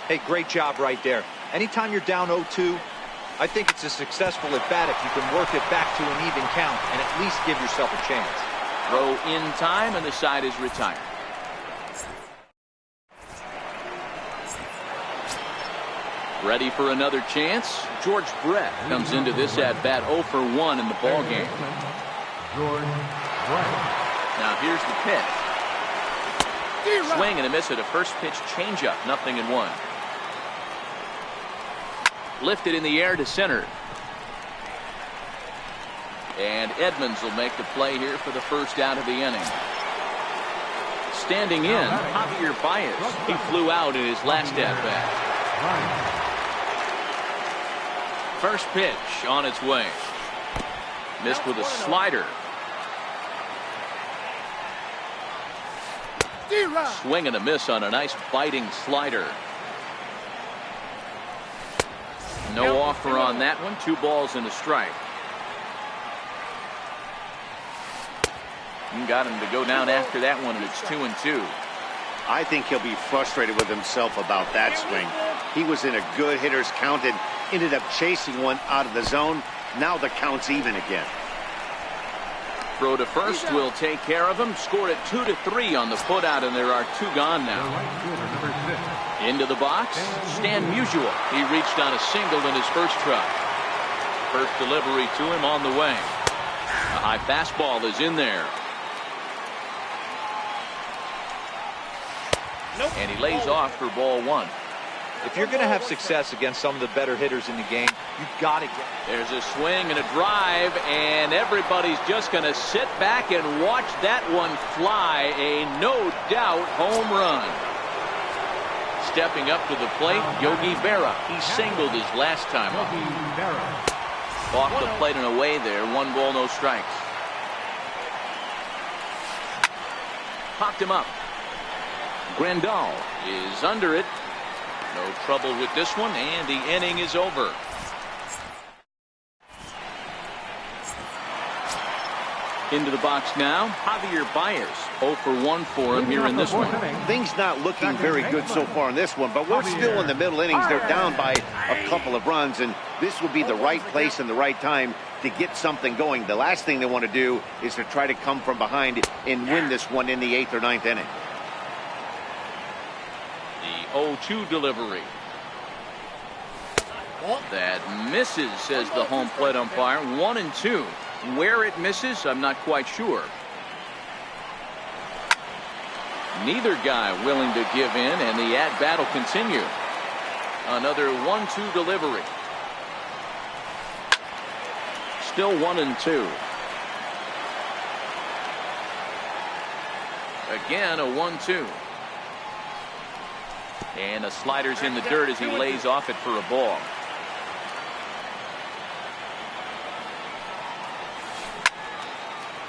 Hey, great job right there. Anytime you're down 0-2, I think it's a successful at bat if you can work it back to an even count and at least give yourself a chance. Throw in time, and the side is retired. Ready for another chance? George Brett comes into this at bat 0 for 1 in the ball game. George Brett. Now here's the pitch. Swing and a miss at a first pitch changeup. 0-1. Lifted in the air to center. And Edmonds will make the play here for the first out of the inning. Standing in, Javier Baez. He flew out in his last at bat. First pitch on its way. Missed with a slider. Swing and a miss on a nice biting slider. No offer on that one. 2 balls and a strike. You got him to go down after that one, and it's 2-2. I think he'll be frustrated with himself about that swing. He was in a good hitter's count and ended up chasing one out of the zone. Now the count's even again. Throw to first will take care of him. Scored at 2-3 on the putout, and there are 2 gone now. Into the box, Stan Musial. He reached on a single in his first try. First delivery to him on the way. A high fastball is in there. And he lays off for ball 1. If you're going to have success against some of the better hitters in the game, you've got to get. There's a swing and a drive, and everybody's just going to sit back and watch that one fly. A no-doubt home run. Stepping up to the plate, Yogi Berra. He singled his last time up. Off the plate and away there. 1 ball, no strikes. Popped him up. Grandal is under it. No trouble with this one, and the inning is over. Into the box now, Javier Baez. 0 for 1 for him here in this one. Things not looking very good so far in this one, but we're still in the middle innings. They're down by a couple of runs, and this would be the right place and the right time to get something going. The last thing they want to do is to try to come from behind and win this one in the 8th or 9th inning. The 0-2 delivery. That misses, says the home plate umpire. 1-2. Where it misses, I'm not quite sure. Neither guy willing to give in, and the at-bat will continue. Another 1-2 delivery. Still 1-2. Again, a 1-2. And the slider's in the dirt as he lays off it for a ball.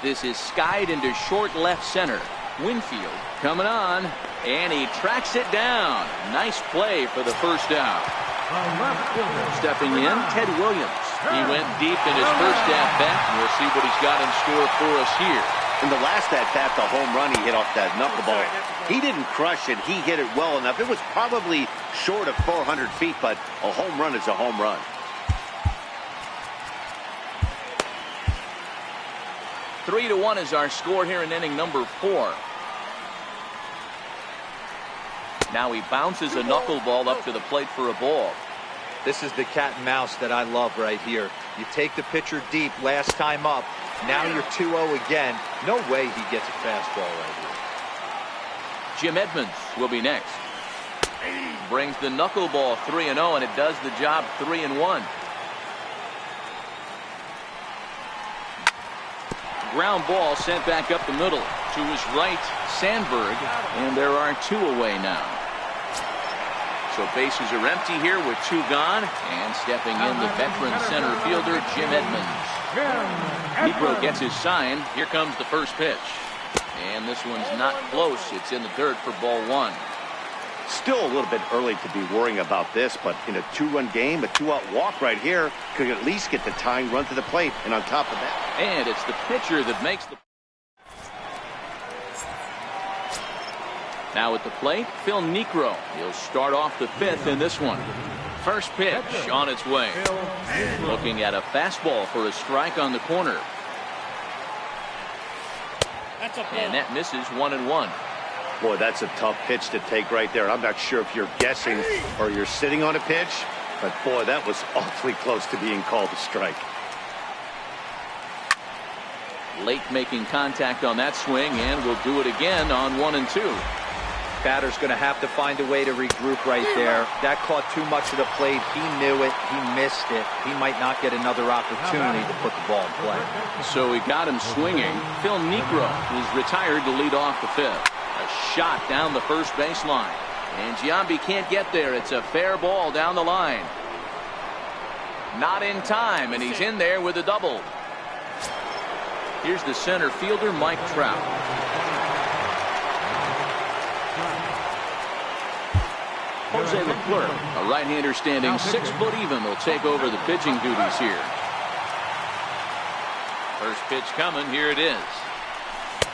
This is skied into short left center. Winfield coming on, and he tracks it down. Nice play for the first out. Stepping in, Ted Williams. He went deep in his first at-bat, and we'll see what he's got in store for us here. In the last at-bat, the home run he hit off that knuckleball, he didn't crush it. He hit it well enough. It was probably short of 400 feet, but a home run is a home run. 3-1 is our score here in inning number 4. Now he bounces a knuckleball up to the plate for a ball. This is the cat and mouse that I love right here. You take the pitcher deep last time up. Now you're 2-0 again. No way he gets a fastball right here. Jim Edmonds will be next. Brings the knuckleball 3-0, and it does the job 3-1. Ground ball sent back up the middle to his right, Sandberg, and there are 2 away now. So bases are empty here with 2 gone, and stepping in the veteran center fielder Jim Edmonds. Negro gets his sign. Here comes the first pitch, and this one's not close. It's in the dirt for ball 1. Still a little bit early to be worrying about this, but in a 2-run game, a 2-out walk right here could at least get the tying run to the plate. And on top of that, and it's the pitcher that makes the Now at the plate, Phil Niekro. He'll start off the fifth in this one. First pitch on its way. Looking at a fastball for a strike on the corner. And that misses 1-1. Boy, that's a tough pitch to take right there. I'm not sure if you're guessing or you're sitting on a pitch, but boy, that was awfully close to being called a strike. Late making contact on that swing, and will do it again on 1-2. Batter's going to have to find a way to regroup right there. That caught too much of the plate. He knew it. He missed it. He might not get another opportunity to put the ball in play. So he got him swinging. Phil Niekro is retired to lead off the fifth. A shot down the first baseline. And Giambi can't get there. It's a fair ball down the line. Not in time, and he's in there with a double. Here's the center fielder, Mike Trout. Jose Leclerc, a right-hander standing 6 foot even, will take over the pitching duties here. First pitch coming. Here it is.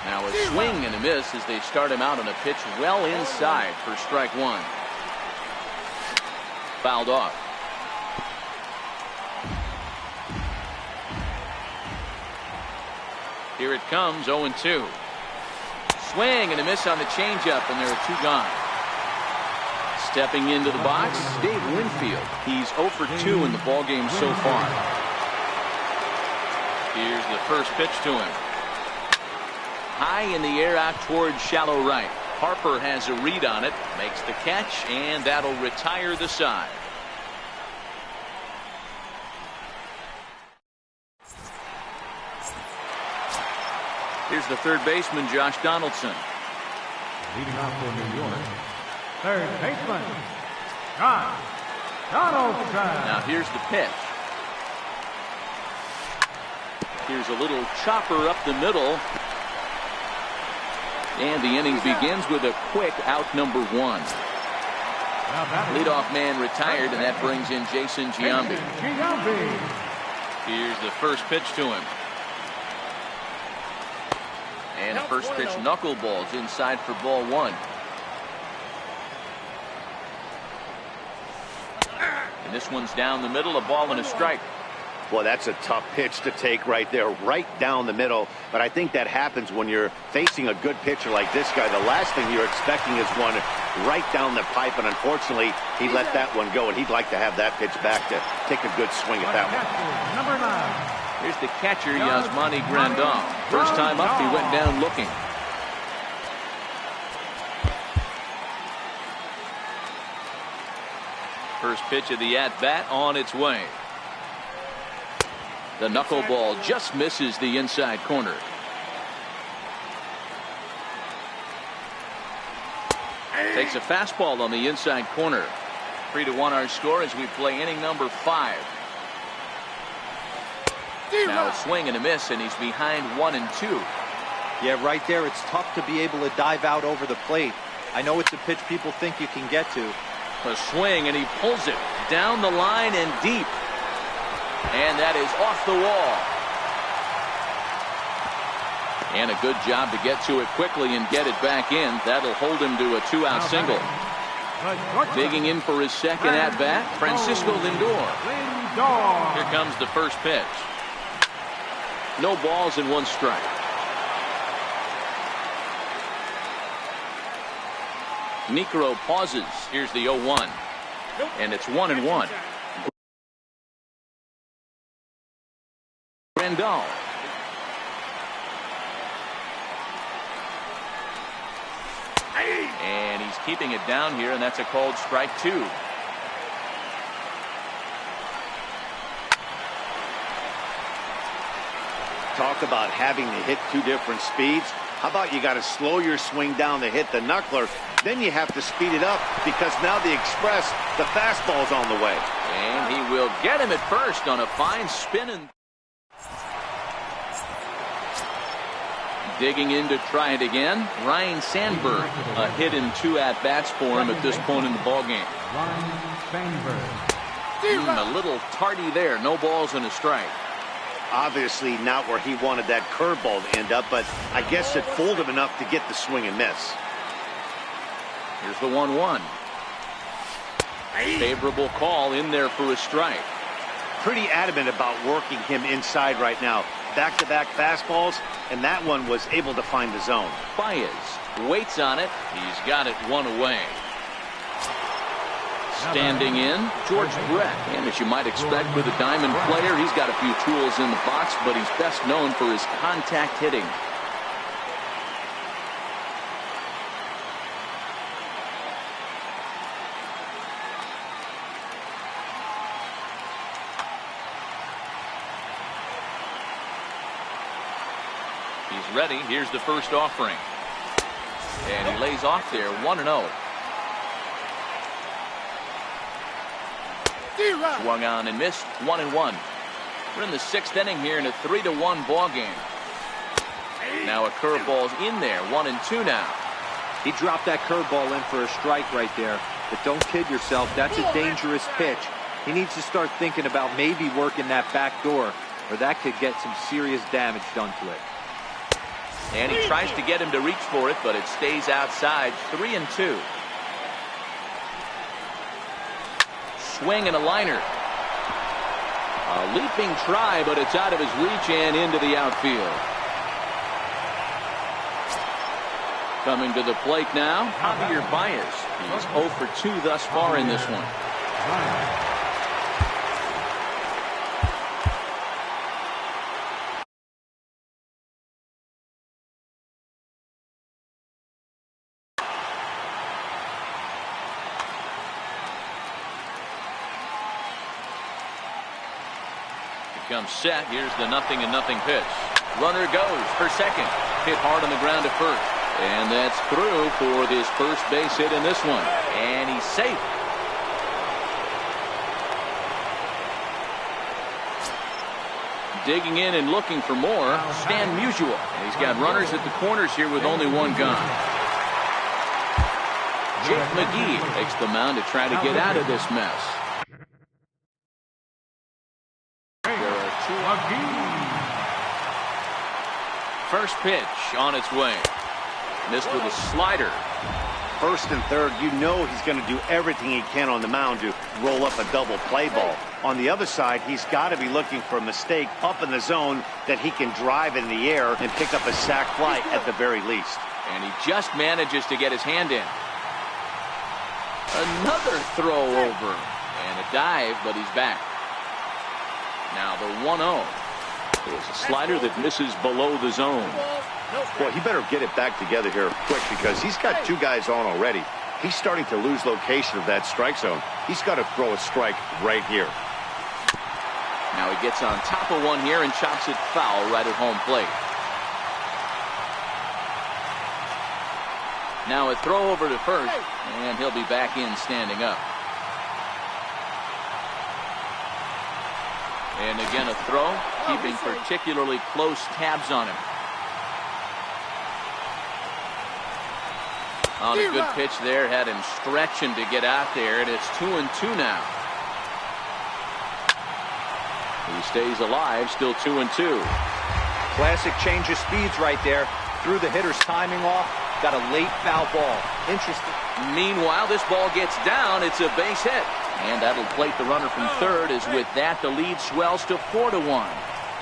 Now a swing and a miss as they start him out on a pitch well inside for strike one. Fouled off. Here it comes, 0-2. Swing and a miss on the changeup, and there are 2 gone. Stepping into the box, Dave Winfield. He's 0 for 2 in the ballgame so far. Here's the first pitch to him. High in the air out towards shallow right. Harper has a read on it, makes the catch, and that'll retire the side. Here's the third baseman, Josh Donaldson. Leading off for New York, third baseman, Josh Donaldson. Now here's the pitch. Here's a little chopper up the middle. And the inning begins with a quick out number 1. Leadoff man retired, and that brings in Jason Giambi. Here's the first pitch to him. And first pitch knuckleballs inside for ball 1. And this one's down the middle, a ball and a strike. Boy, that's a tough pitch to take right there, right down the middle. But I think that happens when you're facing a good pitcher like this guy. The last thing you're expecting is one right down the pipe, and unfortunately, he let that one go, and he'd like to have that pitch back to take a good swing at that one. Number 9. Here's the catcher, Yasmani Grandal. First time up, he went down looking. First pitch of the at-bat on its way. The knuckleball just misses the inside corner. Takes a fastball on the inside corner. 3-1 our score as we play inning number 5. Now a swing and a miss, and he's behind 1-2. Yeah, right there, it's tough to be able to dive out over the plate. I know it's a pitch people think you can get to. A swing, and he pulls it down the line and deep. And that is off the wall. And a good job to get to it quickly and get it back in. That'll hold him to a 2-out single. Digging in for his second at-bat, Francisco Lindor. Here comes the first pitch. No balls and 1 strike. Niekro pauses. Here's the 0-1. And it's 1-1. Grandal. And he's keeping it down here, and that's a called strike 2. Talk about having to hit 2 different speeds. How about you got to slow your swing down to hit the knuckler, then you have to speed it up because now the express, the fastball's on the way. And he will get him at first on a fine spin. And digging in to try it again, Ryan Sandberg. A hit in 2 at-bats for him at this point in the ballgame. A little tardy there. No balls and a strike. Obviously not where he wanted that curveball to end up, but I guess it fooled him enough to get the swing and miss. Here's the 1-1. Favorable call in there for a strike. Pretty adamant about working him inside right now. Back-to-back fastballs, and that one was able to find the zone. Baez waits on it. He's got it one away. Standing in, George Brett. And as you might expect with a diamond player, he's got a few tools in the box, but he's best known for his contact hitting. He's ready. Here's the first offering. And he lays off there, 1-0. Swung on and missed, 1-1. We're in the 6th inning here in a 3-1 ball game. Now a curveball's in there, 1-2 now. He dropped that curveball in for a strike right there. But don't kid yourself, that's a dangerous pitch. He needs to start thinking about maybe working that back door, or that could get some serious damage done to it. And he tries to get him to reach for it, but it stays outside, 3-2. Swing and a liner. A leaping try, but it's out of his reach and into the outfield. Coming to the plate now, Javier Baez. He's 0 for 2 thus far in this one. Comes set. Here's the 0-0 pitch. Runner goes for second. Hit hard on the ground to first. And that's through for this first base hit in this one. And he's safe. Digging in and looking for more, Stan Musial. He's got runners at the corners here with only one gone. Jake McGee takes the mound to try to get out of this mess. First pitch on its way. Missed with a slider. First and third, you know he's going to do everything he can on the mound to roll up a double play ball. On the other side, he's got to be looking for a mistake up in the zone that he can drive in the air and pick up a sac fly at the very least. And he just manages to get his hand in. Another throw over. And a dive, but he's back. Now the 1-0. It's a slider that misses below the zone. Boy, he better get it back together here quick because he's got 2 guys on already. He's starting to lose location of that strike zone. He's got to throw a strike right here. Now he gets on top of one here and chops it foul right at home plate. Now a throw over to first, and he'll be back in standing up. And again a throw, keeping particularly close tabs on him. On a good pitch there, had him stretching to get out there, and it's 2-2 now. He stays alive, still 2-2. Classic change of speeds right there. Threw the hitter's timing off. Got a late foul ball. Interesting. Meanwhile, this ball gets down. It's a base hit. And that'll plate the runner from third, as with that the lead swells to 4-1.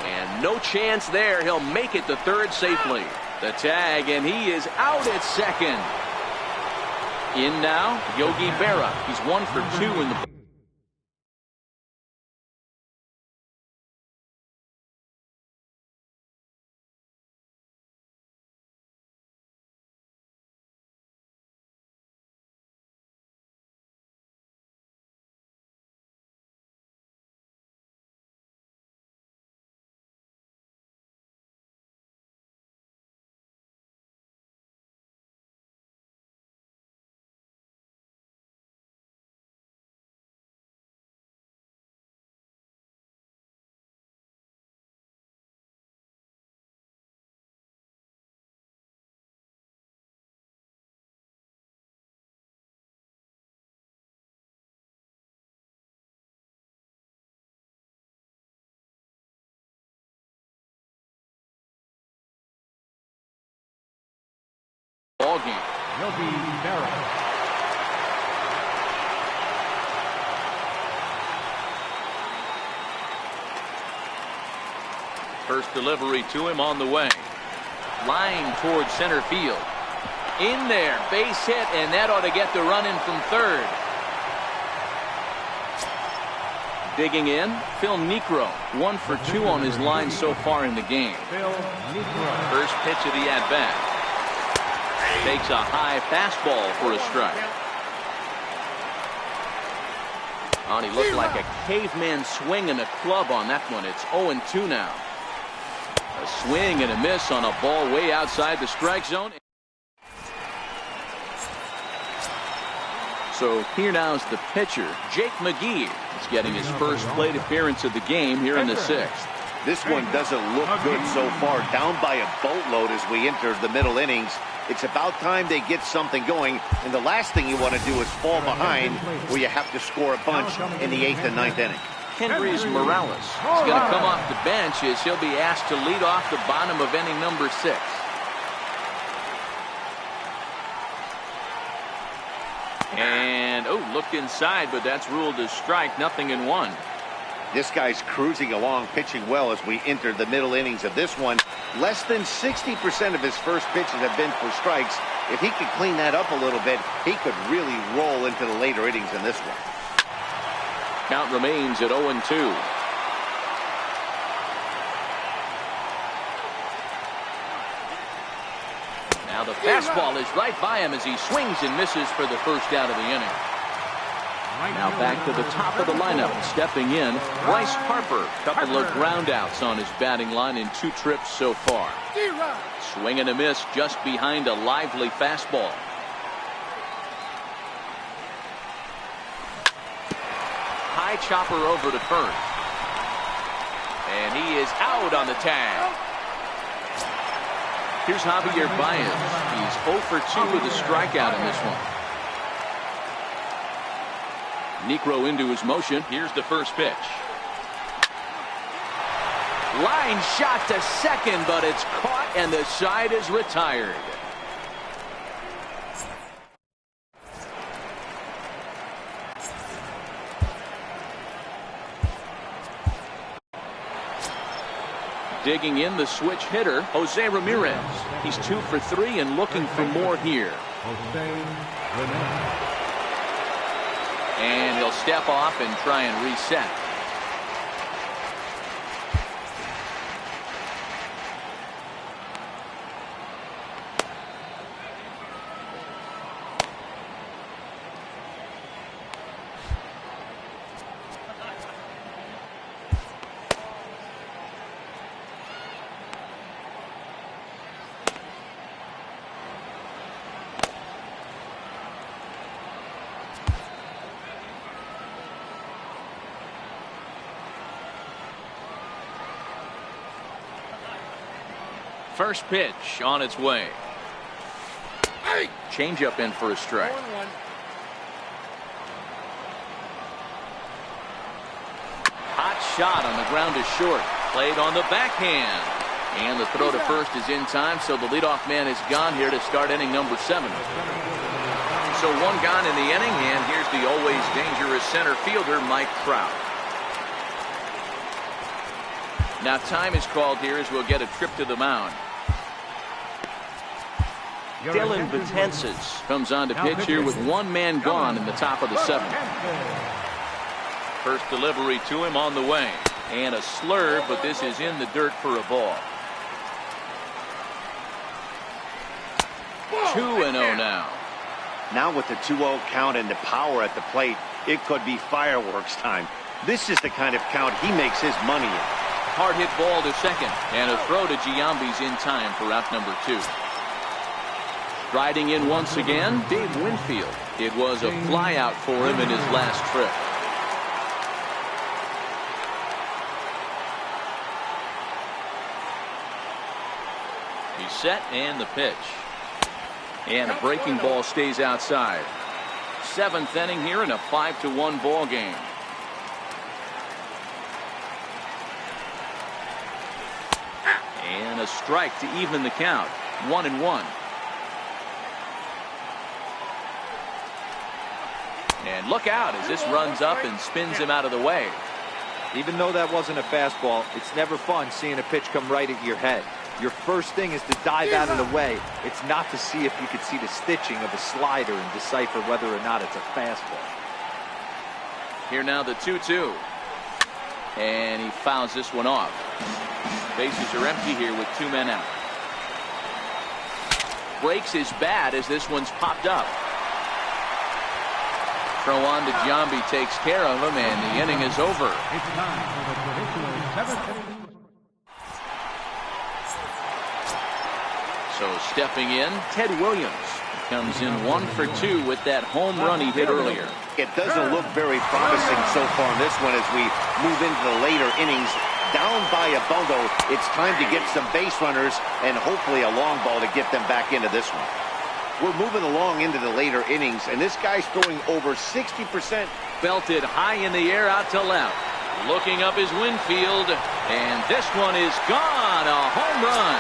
And no chance there. He'll make it to third safely. The tag, and he is out at second. In now, Yogi Berra. He's 1 for 2 in the ball game. Yogi Berra. First delivery to him on the way. Line towards center field. In there, base hit, and that ought to get the run in from third. Digging in, Phil Niekro, 1 for 2 on his line so far in the game. First pitch of the at-bat. Takes a high fastball for a strike. Oh, and he looked like a caveman swinging a club on that one. It's 0-2 now. A swing and a miss on a ball way outside the strike zone. So here now is the pitcher, Jake McGee. He's getting his first plate appearance of the game here in the 6th. This one doesn't look good so far. Down by a boatload as we enter the middle innings. It's about time they get something going, and the last thing you want to do is fall behind where you have to score a bunch in the 8th and 9th inning. Kendrys Morales is going to come off the bench as he'll be asked to lead off the bottom of inning number 6. And, looked inside, but that's ruled as strike, 0-1. This guy's cruising along, pitching well as we enter the middle innings of this one. Less than 60% of his first pitches have been for strikes. If he could clean that up a little bit, he could really roll into the later innings in this one. Count remains at 0-2. Now the fastball is right by him as he swings and misses for the first out of the inning. Now back to the top of the lineup. Stepping in, Bryce Harper. Couple of groundouts on his batting line in 2 trips so far. Swing and a miss just behind a lively fastball. High chopper over to first. And he is out on the tag. Here's Javier Baez. He's 0 for 2 with a strikeout in this one. Niekro into his motion. Here's the first pitch. Line shot to second, but it's caught and the side is retired. Digging in, the switch hitter, Jose Ramirez. He's 2 for 3 and looking for more here. And he'll step off and try and reset. First pitch on its way. Changeup in for a strike. Hot shot on the ground is short. Played on the backhand. And the throw to first is in time, so the leadoff man is gone here to start inning number 7. So 1 gone in the inning, and here's the always dangerous center fielder, Mike Trout. Now time is called here as we'll get a trip to the mound. Dylan Betances comes on to pitch here with 1 man gone in the top of the 7th. First delivery to him on the way. And a slurve, but this is in the dirt for a ball. 2-0 now. Now with the 2-0 count and the power at the plate, it could be fireworks time. This is the kind of count he makes his money in. Hard hit ball to second, and a throw to Giambi's in time for out number 2. Riding in once again, Dave Winfield. It was a flyout for him in his last trip. He's set, and the pitch. And a breaking ball stays outside. 7th inning here in a 5-1 ball game. And a strike to even the count. 1-1. And look out as this runs up and spins him out of the way. Even though that wasn't a fastball, it's never fun seeing a pitch come right at your head. Your first thing is to dive out of the way. It's not to see if you could see the stitching of a slider and decipher whether or not it's a fastball. Here now the 2-2. And he fouls this one off. Bases are empty here with 2 men out. Breaks his bat as this one's popped up. Throw on to Giambi takes care of him, and the inning is over. It's time for the traditional 7th inning. So stepping in, Ted Williams comes in 1 for 2 with that home run he hit earlier. It doesn't look very promising so far in this one as we move into the later innings. Down by a bundle, it's time to get some base runners and hopefully a long ball to get them back into this one. We're moving along into the later innings, and this guy's throwing over 60%. Belted high in the air out to left. Looking up his Winfield, and this one is gone. A home run.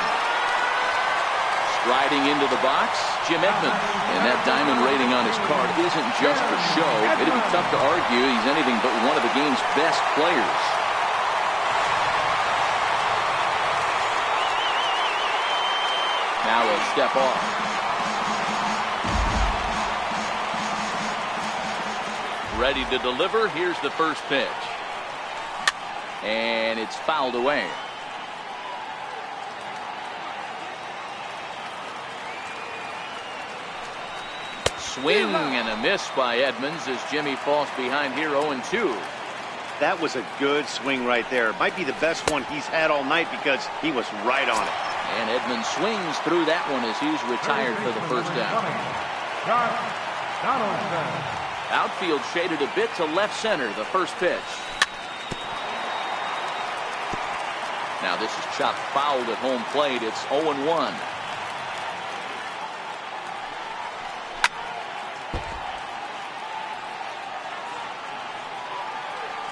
Striding into the box, Jim Edmonds. And that diamond rating on his card isn't just for show. It'd be tough to argue he's anything but one of the game's best players. Now a step off. Ready to deliver. Here's the first pitch. And it's fouled away. Swing and a miss by Edmonds as Jimmy falls behind here 0-2. That was a good swing right there. Might be the best one he's had all night because he was right on it. And Edmonds swings through that one as he's retired for the first out. Outfield shaded a bit to left center, the first pitch. Now this is chopped fouled at home plate. It's 0-1.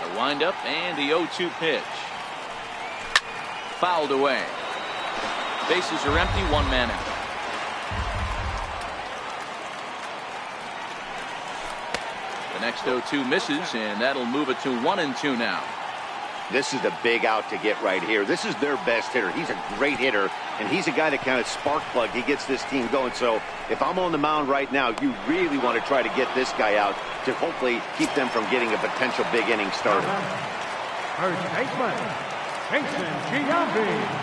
The windup and the 0-2 pitch. Fouled away. Bases are empty, 1 man out. The next 0-2 misses, and that'll move it to 1-2 now. This is a big out to get right here. This is their best hitter. He's a great hitter, and he's a guy that kind of spark plug. He gets this team going. So if I'm on the mound right now, you really want to try to get this guy out to hopefully keep them from getting a potential big inning started. First baseman, Jason Giambi.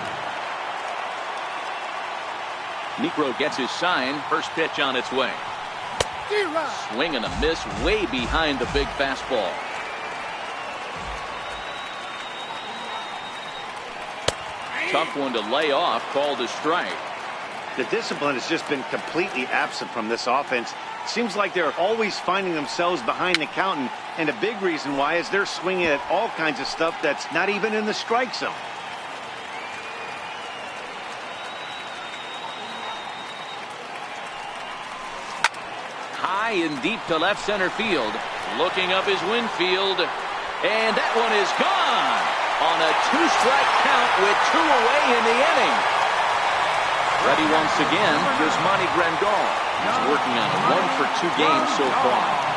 Negro gets his sign. First pitch on its way. Swing and a miss way behind the big fastball. Tough one to lay off, called a strike. The discipline has just been completely absent from this offense. Seems like they're always finding themselves behind the count, and a big reason why is they're swinging at all kinds of stuff that's not even in the strike zone. High and deep to left center field. Looking up his Winfield, and that one is gone on a 2-strike count with 2 away in the inning. Ready once again, Yasmani Grandal. He's working on a 1-for-2 game so far.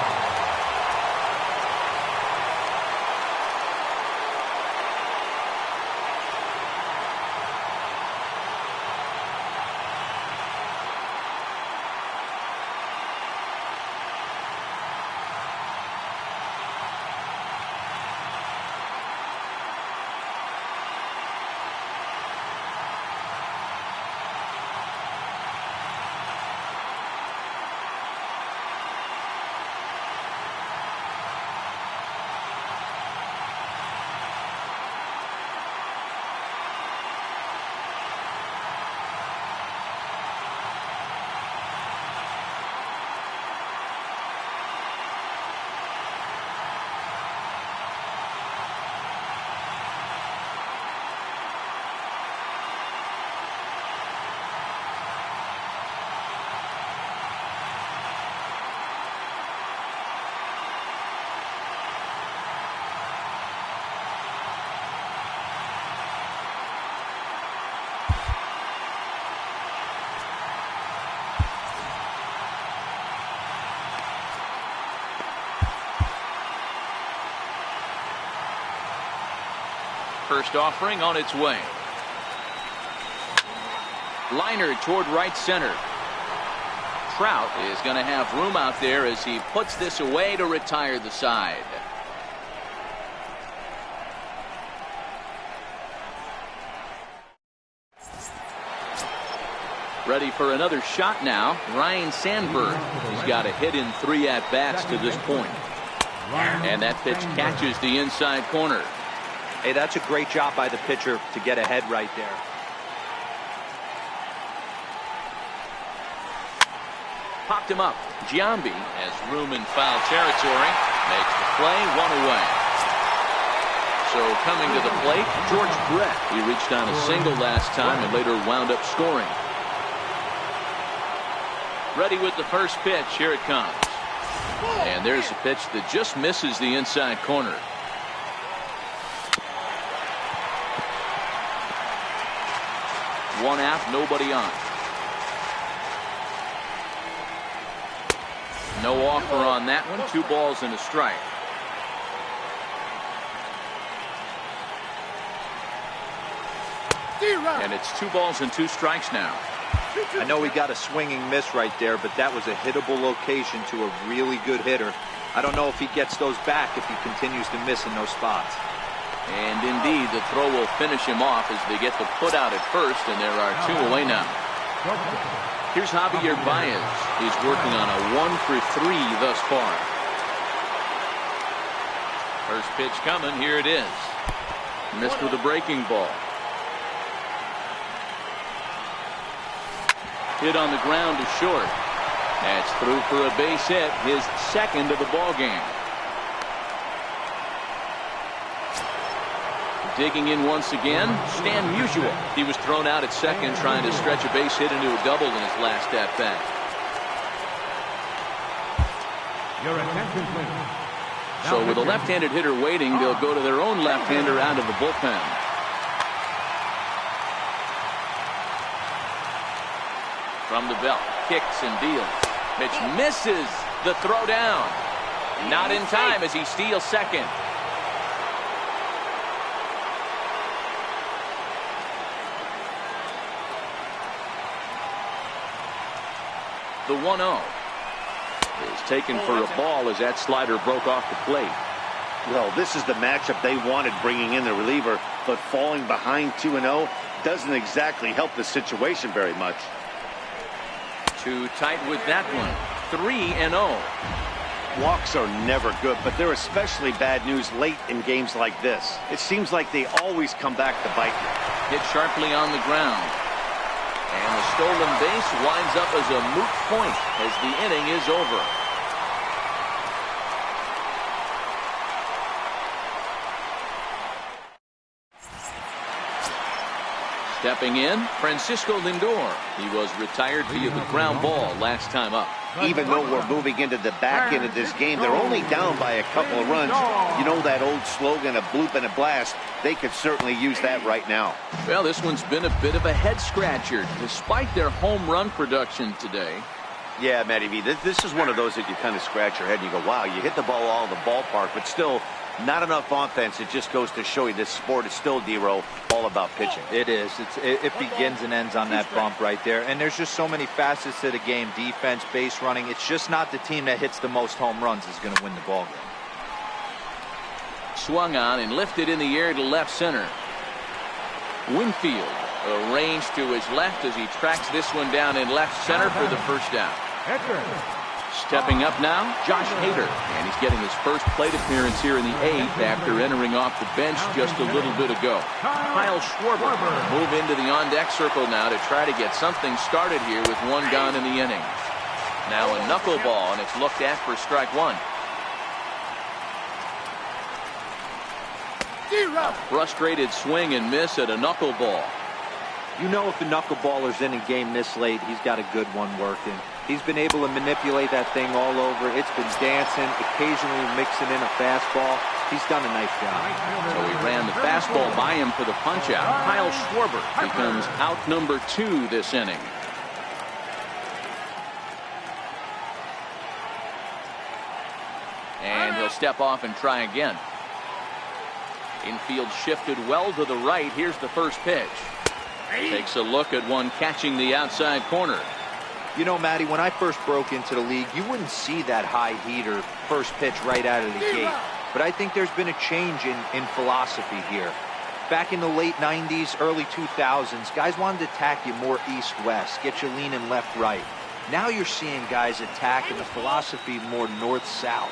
first offering on its way. Liner toward right center. Trout is going to have room out there as he puts this away to retire the side. Ready for another shot now. Ryan Sandberg. He's got a hit in 3 at-bats to this point. And that pitch catches the inside corner. Hey, that's a great job by the pitcher to get ahead right there. Popped him up. Giambi has room in foul territory. Makes the play, 1 away. So coming to the plate, George Brett. He reached on a single last time and later wound up scoring. Ready with the first pitch. Here it comes. And there's a pitch that just misses the inside corner. One out, nobody on. No offer on that one. 2 balls and a strike. And it's 2 balls and 2 strikes now. I know he got a swinging miss right there, but that was a hittable location to a really good hitter. I don't know if he gets those back if he continues to miss in those spots. And indeed, the throw will finish him off as they get the put out at first, and there are 2 away now. Here's Javier Baez. He's working on a 1-for-3 thus far. First pitch coming. Here it is. Missed with a breaking ball. Hit on the ground to short. That's through for a base hit, his second of the ball game. Digging in once again, Stan Musial. He was thrown out at second trying to stretch a base hit into a double in his last at-bat. Your attention, please. So with a left-handed hitter waiting, they'll go to their own left-hander out of the bullpen. From the belt, kicks and deals. Pitch misses the throw down. Not in time as he steals second. The 1-0 is taken for a ball as that slider broke off the plate. Well, this is the matchup they wanted, bringing in the reliever, but falling behind 2-0 doesn't exactly help the situation very much. Too tight with that one. 3-0. Walks are never good, but they're especially bad news late in games like this. It seems like they always come back to bite you. Hit sharply on the ground. And the stolen base winds up as a moot point as the inning is over. Stepping in, Francisco Lindor. He was retired via the ground ball last time up. Even though we're moving into the back end of this game, they're only down by a couple of runs. You know that old slogan, a bloop and a blast? They could certainly use that right now. Well, this one's been a bit of a head-scratcher, despite their home run production today. Yeah, Matty V, this is one of those that you kind of scratch your head and you go, wow, you hit the ball all in the ballpark, but still not enough offense. It just goes to show you this sport is still, D-Row, all about pitching. It is. It begins and ends on that bump right there. And there's just so many facets to the game. Defense, base running. It's just not the team that hits the most home runs is going to win the ball game. Swung on and lifted in the air to left center. Winfield arranged to his left as he tracks this one down in left center for the first out. Stepping up now, Josh Hader, and he's getting his first plate appearance here in the 8th after entering off the bench just a little bit ago. Kyle Schwarber move into the on-deck circle now to try to get something started here with 1 gone in the inning. Now a knuckleball, and it's looked at for strike 1. A frustrated swing and miss at a knuckleball. You know, if the knuckleballer's in a game this late, he's got a good one working. He's been able to manipulate that thing all over. It's been dancing, occasionally mixing in a fastball. He's done a nice job. So he ran the fastball by him for the punch-out. Kyle Schwarber becomes out number 2 this inning. And he'll step off and try again. Infield shifted well to the right. Here's the first pitch. Takes a look at one catching the outside corner. You know, Matty, when I first broke into the league, you wouldn't see that high heater first pitch right out of the gate. But I think there's been a change in philosophy here. Back in the late 90s, early 2000s, guys wanted to attack you more east-west, get you leaning left-right. Now you're seeing guys attack in the philosophy more north-south.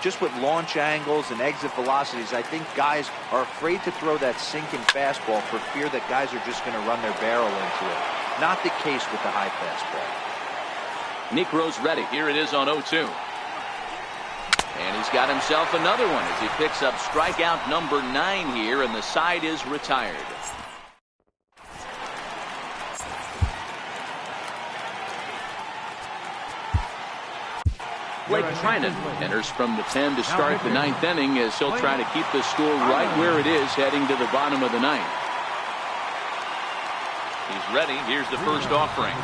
Just with launch angles and exit velocities, I think guys are afraid to throw that sinking fastball for fear that guys are just going to run their barrel into it. Not the case with the high fastball. Necro's ready. Here it is on 0-2. And he's got himself another one as he picks up strikeout number 9 here, and the side is retired. Blake Trinan enters from the 10 to start the 9th inning as he'll try to keep the score right where it is heading to the bottom of the 9th. He's ready. Here's the first offering.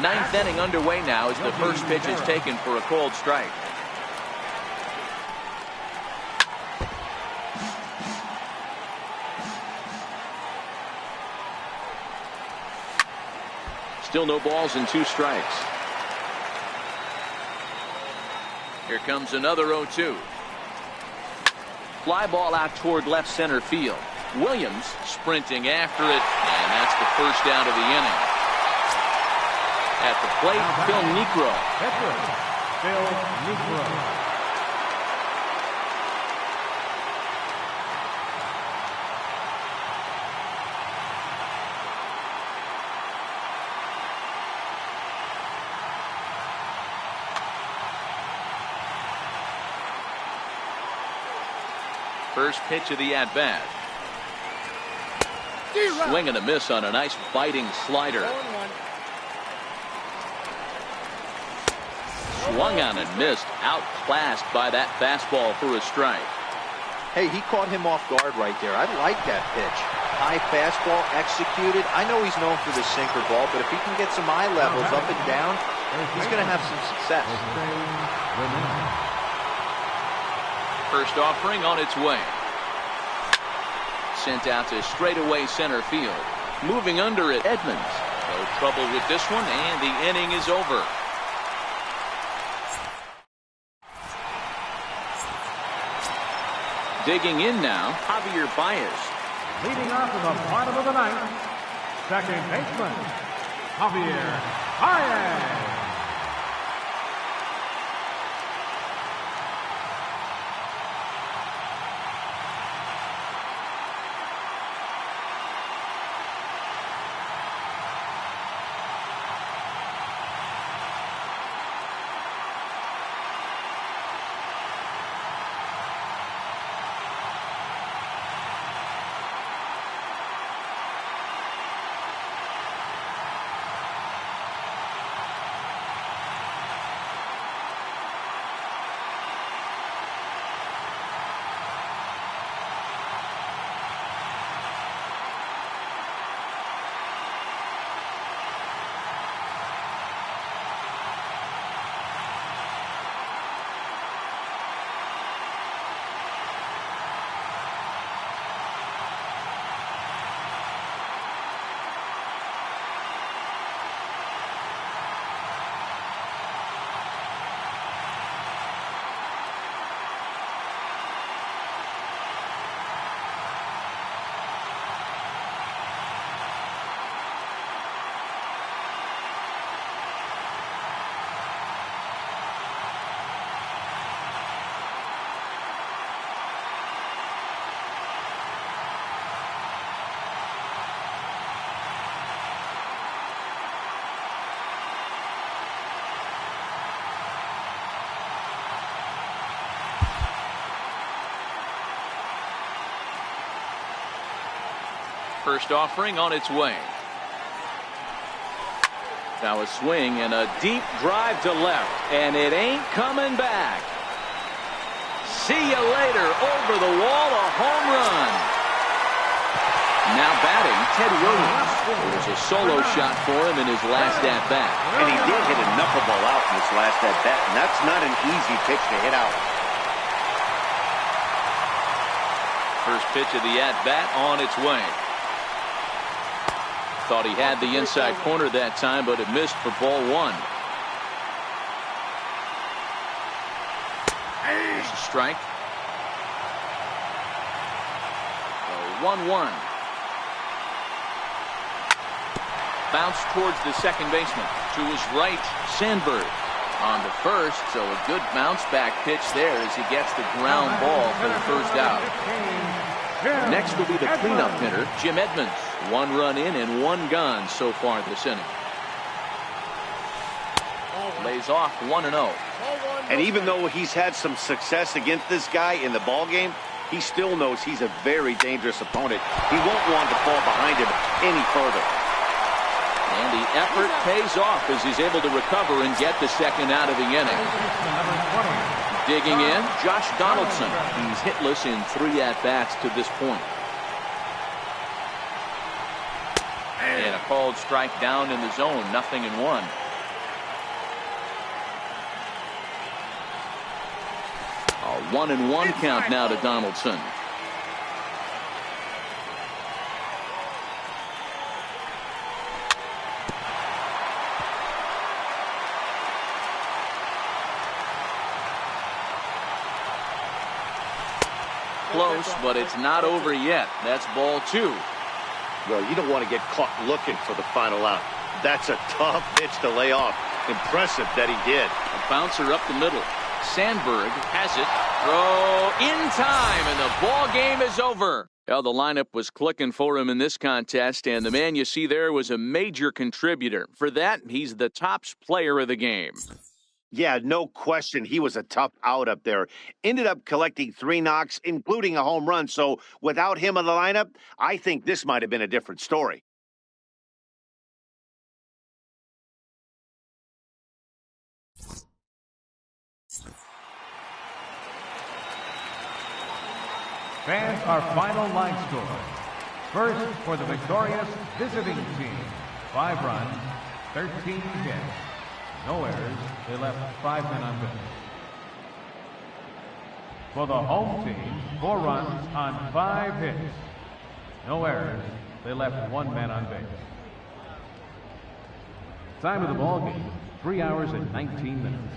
9th inning underway now as the first pitch is taken for a called strike. Still no balls and 2 strikes. Here comes another 0-2. Fly ball out toward left center field. Williams sprinting after it, and that's the first out of the inning. At the plate, Phil Necro. Phil Necro. First pitch of the at-bat. Swing and a miss on a nice biting slider. Swung on and missed. Outclassed by that fastball for a strike. Hey, he caught him off guard right there. I like that pitch. High fastball executed. I know he's known for the sinker ball, but if he can get some eye levels up and down, he's going to have some success. First offering on its way. Sent out to straightaway center field. Moving under it, Edmonds. No trouble with this one, and the inning is over. Digging in now, Javier Baez. Leading off in the bottom of the 9th, second baseman, Javier Baez. First offering on its way. Now a swing and a deep drive to left, and it ain't coming back. See you later. Over the wall, a home run. Now batting, Ted Williams. It was a solo shot for him in his last at-bat. And he did hit a knuckleball out in this last at-bat, and that's not an easy pitch to hit out. First pitch of the at-bat on its way. Thought he had the inside corner that time, but it missed for ball one. There's a strike. 1-1. Bounce towards the second baseman. To his right, Sandberg. On to first, so a good bounce back pitch there as he gets the ground ball for the first out. Next will be the cleanup hitter, Jim Edmonds. 1 run in and 1 gone so far this inning. Lays off 1-0. And even though he's had some success against this guy in the ball game, he still knows he's a very dangerous opponent. He won't want to fall behind him any further. And the effort pays off as he's able to recover and get the second out of the inning. Digging in, Josh Donaldson. He's hitless in 3 at-bats to this point. And a called strike down in the zone, 0-1. A 1-1 count now to Donaldson. Close, but it's not over yet. That's ball 2. Well, you don't want to get caught looking for the final out. That's a tough pitch to lay off. Impressive that he did. A bouncer up the middle. Sandberg has it. Throw in time, and the ball game is over. Well, the lineup was clicking for him in this contest, and the man you see there was a major contributor. For that, he's the top player of the game. Yeah, no question. He was a tough out up there. Ended up collecting 3 knocks, including a home run. So without him in the lineup, I think this might have been a different story. Fans, our final line score. First, for the victorious visiting team, 5 runs, 13 hits. No errors. They left 5 men on base. For the home team, 4 runs on 5 hits. No errors. They left 1 man on base. Time of the ball game, 3 hours and 19 minutes.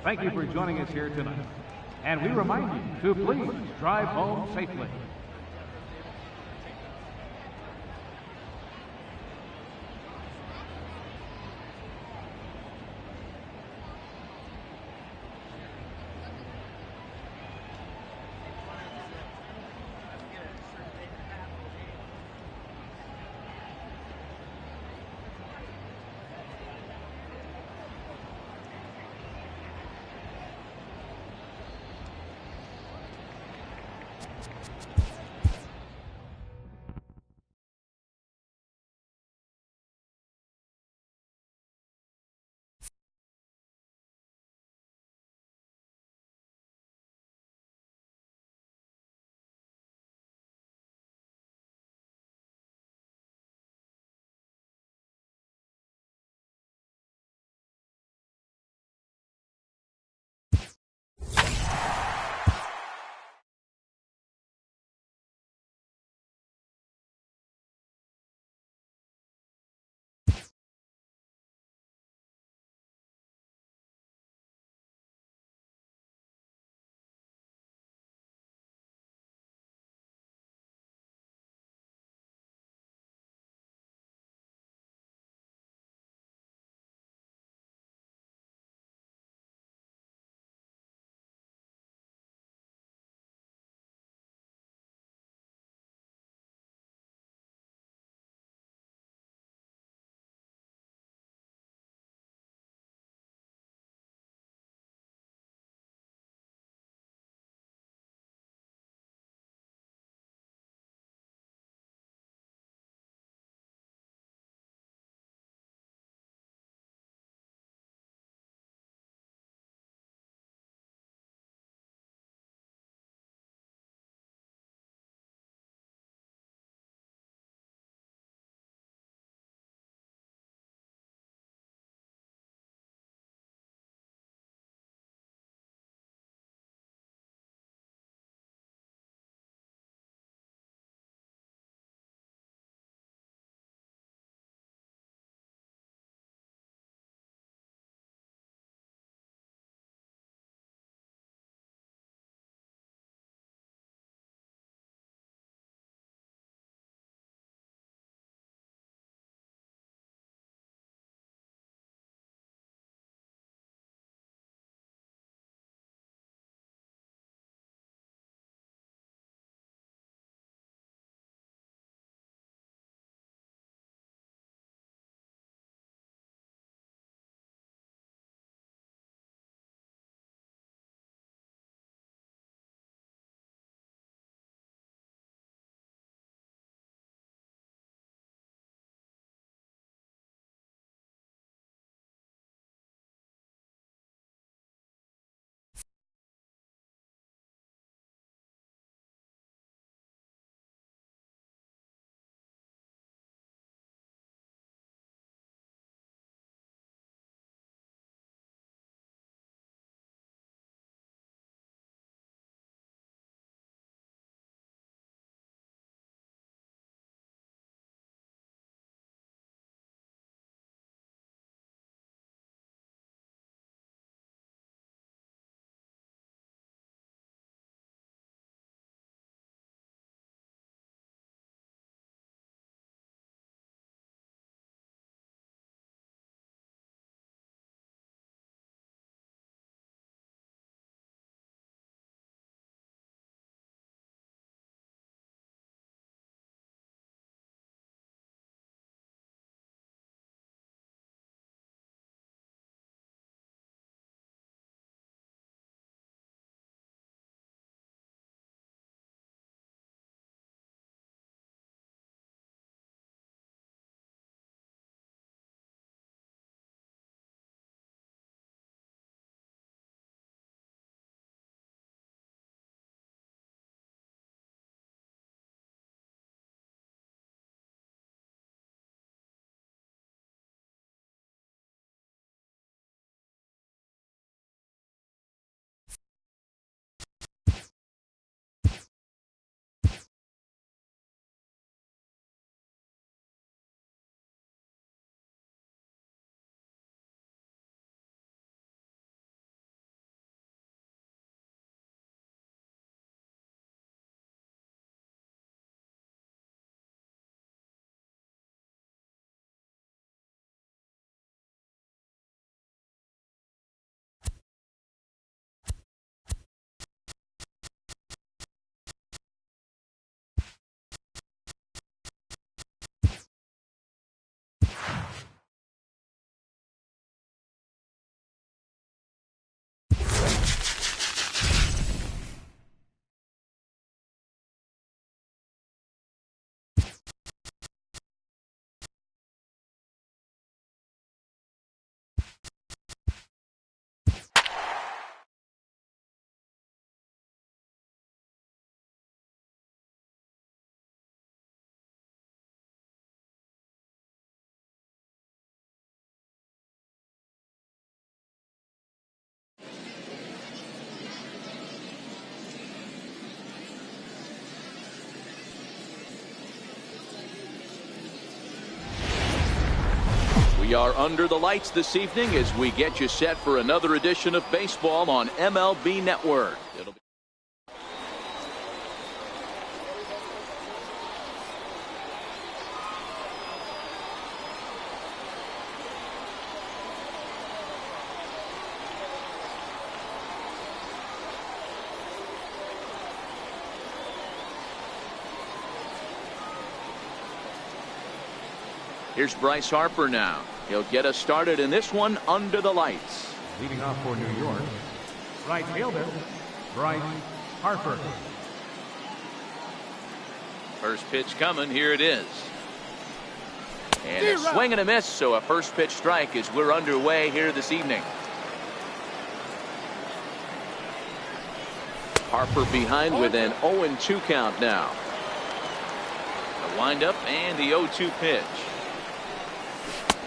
Thank you for joining us here tonight. And we remind you to please drive home safely. We are under the lights this evening as we get you set for another edition of baseball on MLB Network. It'll be Here's Bryce Harper now. He'll get us started in this one under the lights. Leading off for New York, right fielder, Bryce Harper. First pitch coming. Here it is. And a swing and a miss, so a first pitch strike as we're underway here this evening. Harper behind with an 0-2 count now. The windup and the 0-2 pitch.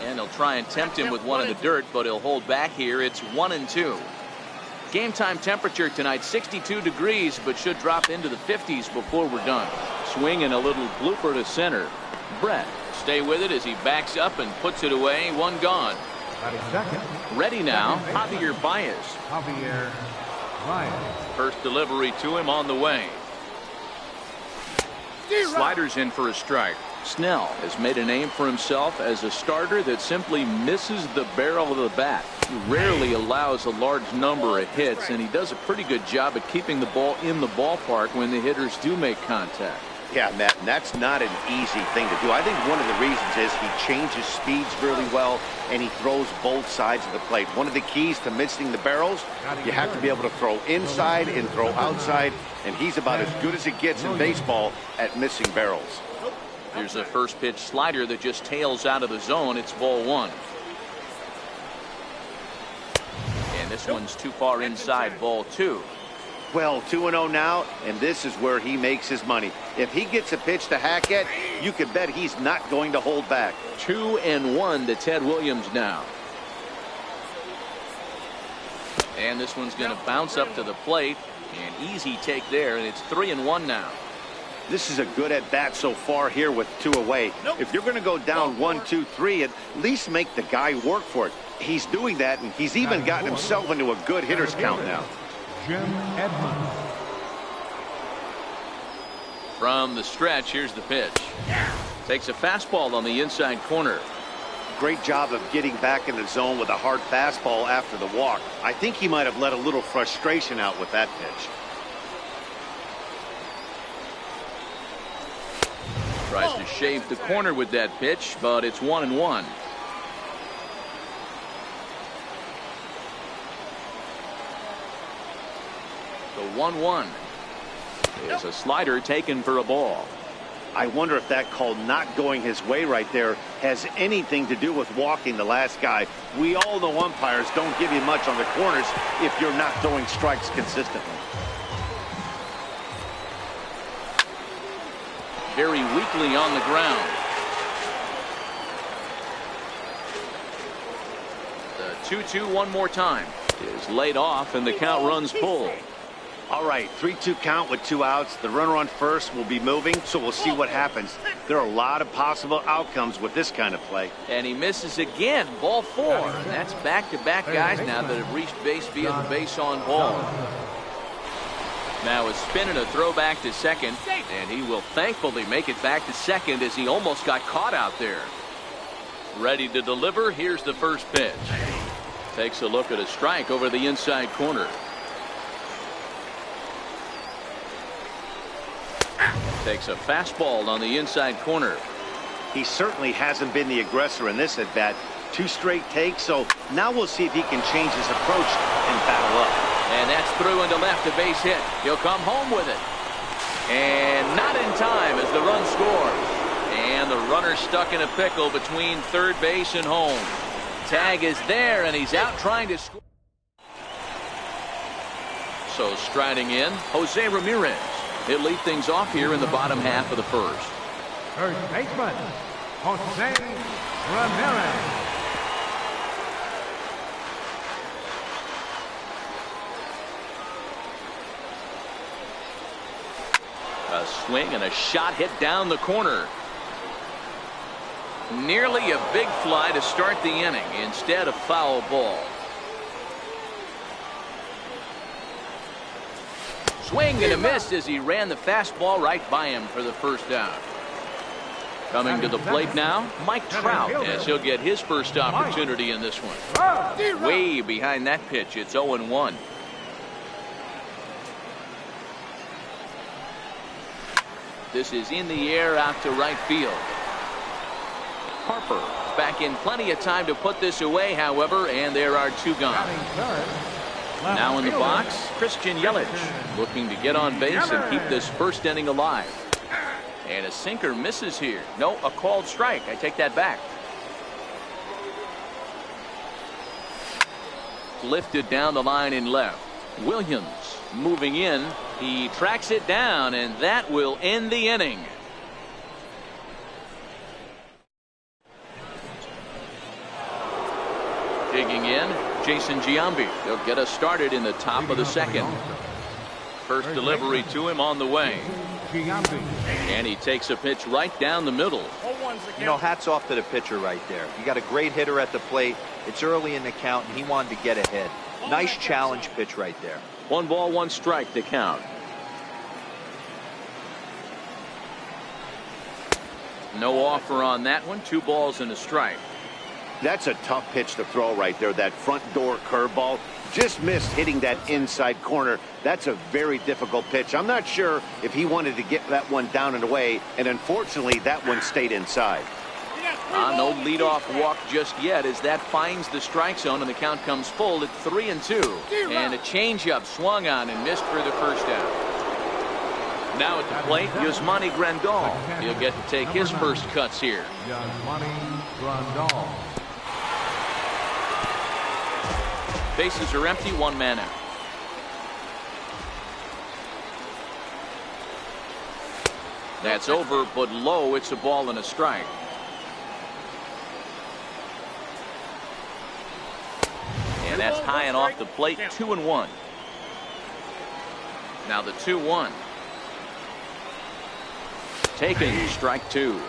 And he'll try and tempt him with one in the dirt, but he'll hold back here. It's 1-2. Game time temperature tonight 62 degrees, but should drop into the 50s before we're done. Swing and a little blooper to center. Brett stay with it as he backs up and puts it away. One gone. Ready now, Javier Baez. Javier Baez. First delivery to him on the way. Sliders in for a strike. Snell has made a name for himself as a starter that simply misses the barrel of the bat. He rarely allows a large number of hits, and he does a pretty good job at keeping the ball in the ballpark when the hitters do make contact. Yeah, Matt, and that's not an easy thing to do. I think one of the reasons is he changes speeds really well, and he throws both sides of the plate. One of the keys to missing the barrels, you have to be able to throw inside and throw outside, and he's about as good as it gets in baseball at missing barrels. Here's a first pitch slider that just tails out of the zone. It's ball one. And this one's too far inside, ball two. Well, 2-0 now, and this is where he makes his money. If he gets a pitch to hack at, you can bet he's not going to hold back. 2-1 to Ted Williams now. And this one's going to bounce up to the plate. An easy take there, and it's 3-1 now. This is a good at bat so far here with two away. If you're going to go down 1-2-3, at least make the guy work for it. He's doing that, and he's even gotten himself into a good hitter's count now. Jim Edmonds. From the stretch, here's the pitch. Takes a fastball on the inside corner. Great job of getting back in the zone with a hard fastball after the walk. I think he might have let a little frustration out with that pitch. Tries to shave the corner with that pitch, but it's 1-1. The 1-1 is a slider taken for a ball. I wonder if that call not going his way right there has anything to do with walking the last guy. We all know umpires don't give you much on the corners if you're not throwing strikes consistently. Very weakly on the ground. The 2-2 one more time is laid off, and the count runs full. All right, 3-2 count with 2 outs. The runner on first will be moving, so we'll see what happens. There are a lot of possible outcomes with this kind of play. And he misses again. Ball 4. And that's back-to-back guys now that have reached base via the base on ball. Now a spin and a throw back to second, and he will thankfully make it back to second as he almost got caught out there. Ready to deliver. Here's the first pitch. Takes a look at a strike over the inside corner. Takes a fastball on the inside corner. He certainly hasn't been the aggressor in this at bat. 2 straight takes, so now we'll see if he can change his approach and battle up. And that's through into left, a base hit. He'll come home with it. And not in time as the run scores. And the runner stuck in a pickle between third base and home. Tag is there, and he's out trying to score. So striding in, Jose Ramirez. He'll lead things off here in the bottom half of the first. First baseman, Jose Ramirez. A swing and a shot hit down the corner. Nearly a big fly to start the inning instead of foul ball. Swing and a miss as he ran the fastball right by him for the first down. Coming to the plate now, Mike Trout, as he'll get his first opportunity in this one. Way behind that pitch. It's 0-1. This is in the air out to right field. Harper back in plenty of time to put this away, however, and there are two gone. Now in the box, Christian Yelich looking to get on base and keep this first inning alive. And a sinker misses here. No, a called strike. I take that back. Lifted down the line in left. Williams moving in. He tracks it down, and that will end the inning. Digging in, Jason Giambi. They'll get us started in the top of the second. First delivery to him on the way. And he takes a pitch right down the middle. You know, hats off to the pitcher right there. You got a great hitter at the plate. It's early in the count, and he wanted to get ahead. Nice challenge pitch right there. 1 ball, 1 strike to count. No offer on that one. 2 balls and a strike. That's a tough pitch to throw right there. That front door curveball just missed hitting that inside corner. That's a very difficult pitch. I'm not sure if he wanted to get that one down and away, and unfortunately that one stayed inside. No leadoff walk just yet as that finds the strike zone, and the count comes full at 3-2. And a changeup swung on and missed for the first down. Now at the plate, Yasmani Grandal. He'll get to take his first cuts here. Yasmani Grandal. Bases are empty, 1 man out. That's over, but low. It's a ball and a strike. And that's high and off the plate. 2-1. Now the 2-1. Taken, strike 2.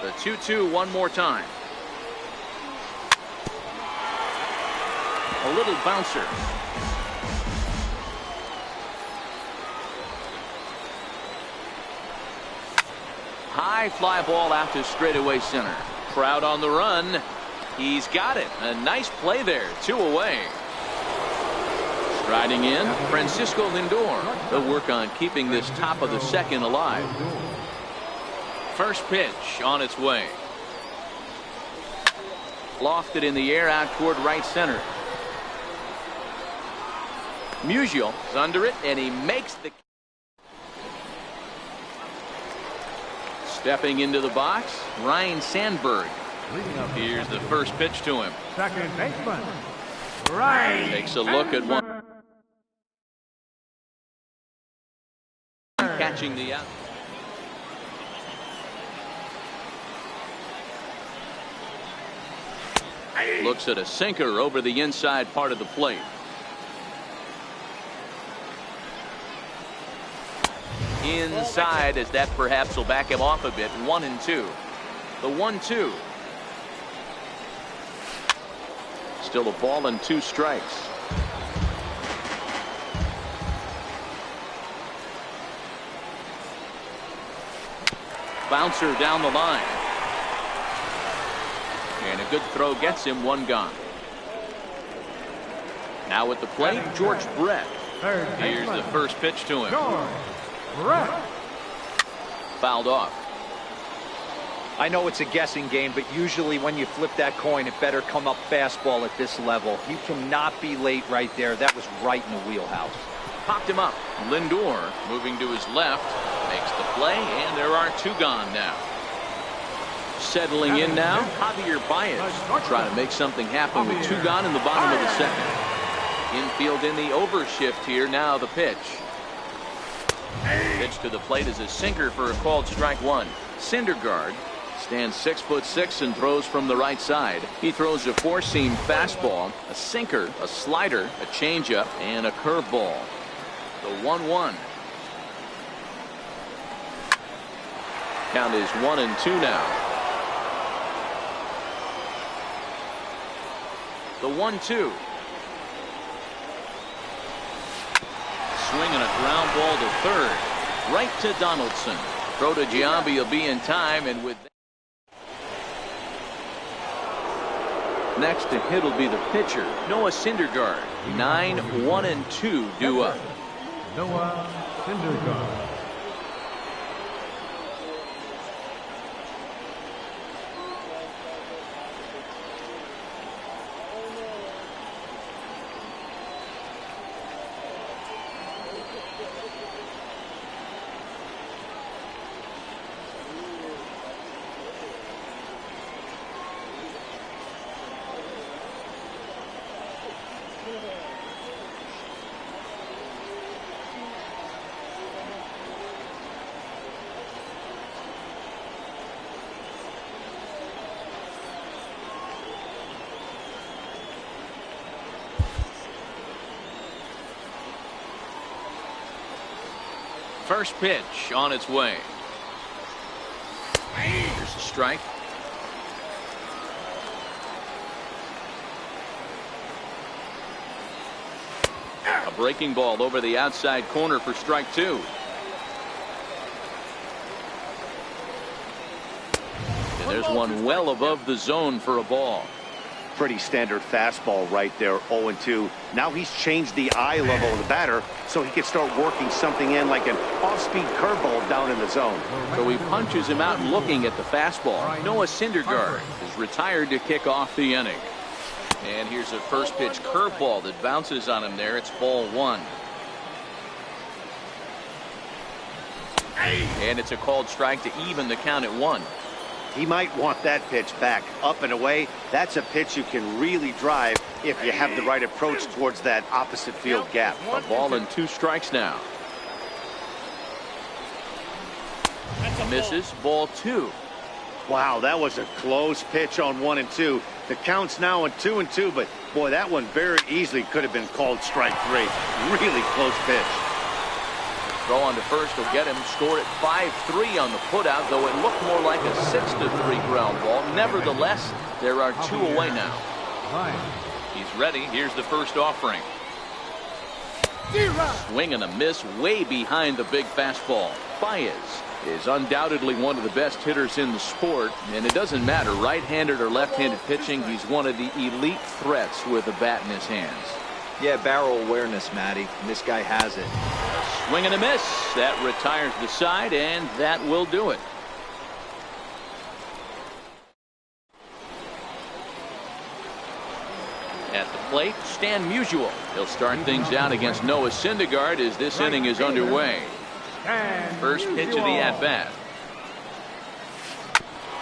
The 2-2 one more time. A little bouncer. High fly ball out to straightaway center. Trout on the run. He's got it. A nice play there. 2 away. Striding in, Francisco Lindor. They'll work on keeping this top of the second alive. First pitch on its way. Lofted in the air out toward right center. Musial is under it, and he makes the... Stepping into the box, Ryan Sandberg. Here's the first pitch to him. Second baseman, Ryan Takes a look at one. Catching the out. Looks at a sinker over the inside part of the plate. Inside, as that perhaps will back him off a bit. 1-2. The 1-2. Still a ball and 2 strikes. Bouncer down the line. And a good throw gets him 1 gone. Now at the plate, George Brett. Here's the first pitch to him. George Brett. Fouled off. I know it's a guessing game, but usually when you flip that coin, it better come up fastball at this level. You cannot be late right there. That was right in the wheelhouse. Popped him up. Lindor moving to his left. Makes the play, and there are 2 gone now. Settling in now, Javier Baez trying to make something happen with 2 gone in the bottom of the second. Infield in the overshift here. Now the pitch. Pitch to the plate is a sinker for a called strike 1. Syndergaard stands 6'6" and throws from the right side. He throws a 4-seam fastball, a sinker, a slider, a changeup, and a curveball. The 1-1. Count is 1-2 now. The 1-2. Swing and a ground ball to third. Right to Donaldson. Throw to Giambi will be in time, and with next to hit will be the pitcher, Noah Syndergaard. 9-1-2 due up. Noah Syndergaard. First pitch on its way. Here's a strike. A breaking ball over the outside corner for strike 2. And there's one well above the zone for a ball. Pretty standard fastball right there, 0-2. Now he's changed the eye level of the batter so he can start working something in like an off-speed curveball down in the zone. So he punches him out looking at the fastball. Noah Syndergaard is retired to kick off the inning. And here's a first pitch curveball that bounces on him there. It's ball 1. And it's a called strike to even the count at 1. He might want that pitch back. Up and away, that's a pitch you can really drive if you have the right approach towards that opposite field gap. A ball and 2 strikes now. Misses, ball 2. Wow, that was a close pitch on 1-2. The count's now on 2-2, but boy, that one very easily could have been called strike 3. Really close pitch. Throw on to first will get him. Scored at 5-3 on the putout, though it looked more like a 6-3 ground ball. Nevertheless, there are 2 away now. He's ready. Here's the first offering. Swing and a miss way behind the big fastball. Baez is undoubtedly one of the best hitters in the sport, and it doesn't matter right-handed or left-handed pitching. He's one of the elite threats with a bat in his hands. Yeah, barrel awareness, Matty. And this guy has it. Swing and a miss. That retires the side, and that will do it. At the plate, Stan Musial. He'll start things out against Noah Syndergaard as this inning is underway. First pitch of the at-bat.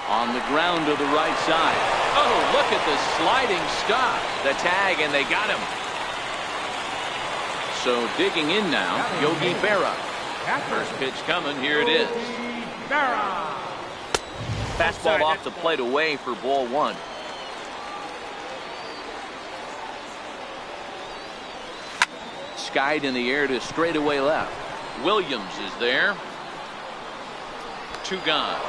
On the ground to the right side. Oh, look at the sliding stop. The tag, and they got him. So digging in now, Yogi Berra. First pitch coming. Here it is. Fastball off the plate away for ball 1. Skied in the air to straightaway left. Williams is there. 2 gone.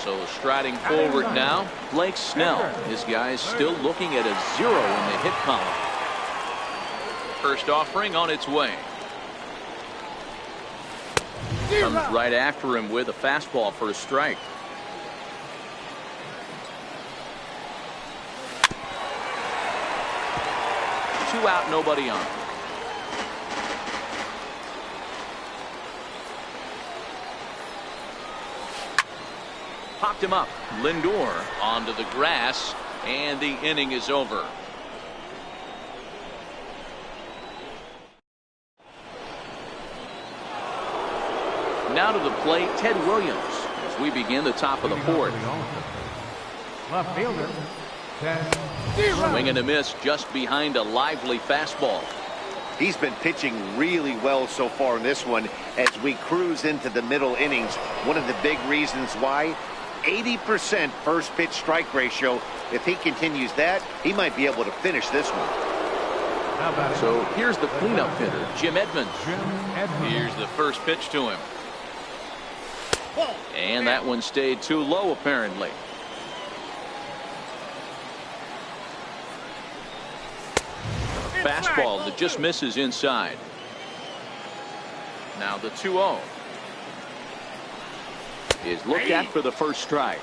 So striding forward now, Blake Snell. His guy's still looking at a 0 in the hit column. First offering on its way. Comes right after him with a fastball for a strike. Two out, nobody on. Popped him up. Lindor onto the grass, and the inning is over. Now to the plate, Ted Williams, as we begin the top of the fourth. Left fielder, Ted. Swing and a miss just behind a lively fastball. He's been pitching really well so far in this one as we cruise into the middle innings. One of the big reasons why, 80% first pitch strike ratio. If he continues that, he might be able to finish this one. So here's the cleanup hitter, Jim Edmonds. Here's the first pitch to him. And that one stayed too low, apparently. Fastball that just misses inside. Now the 2-0 is looked at for the first strike.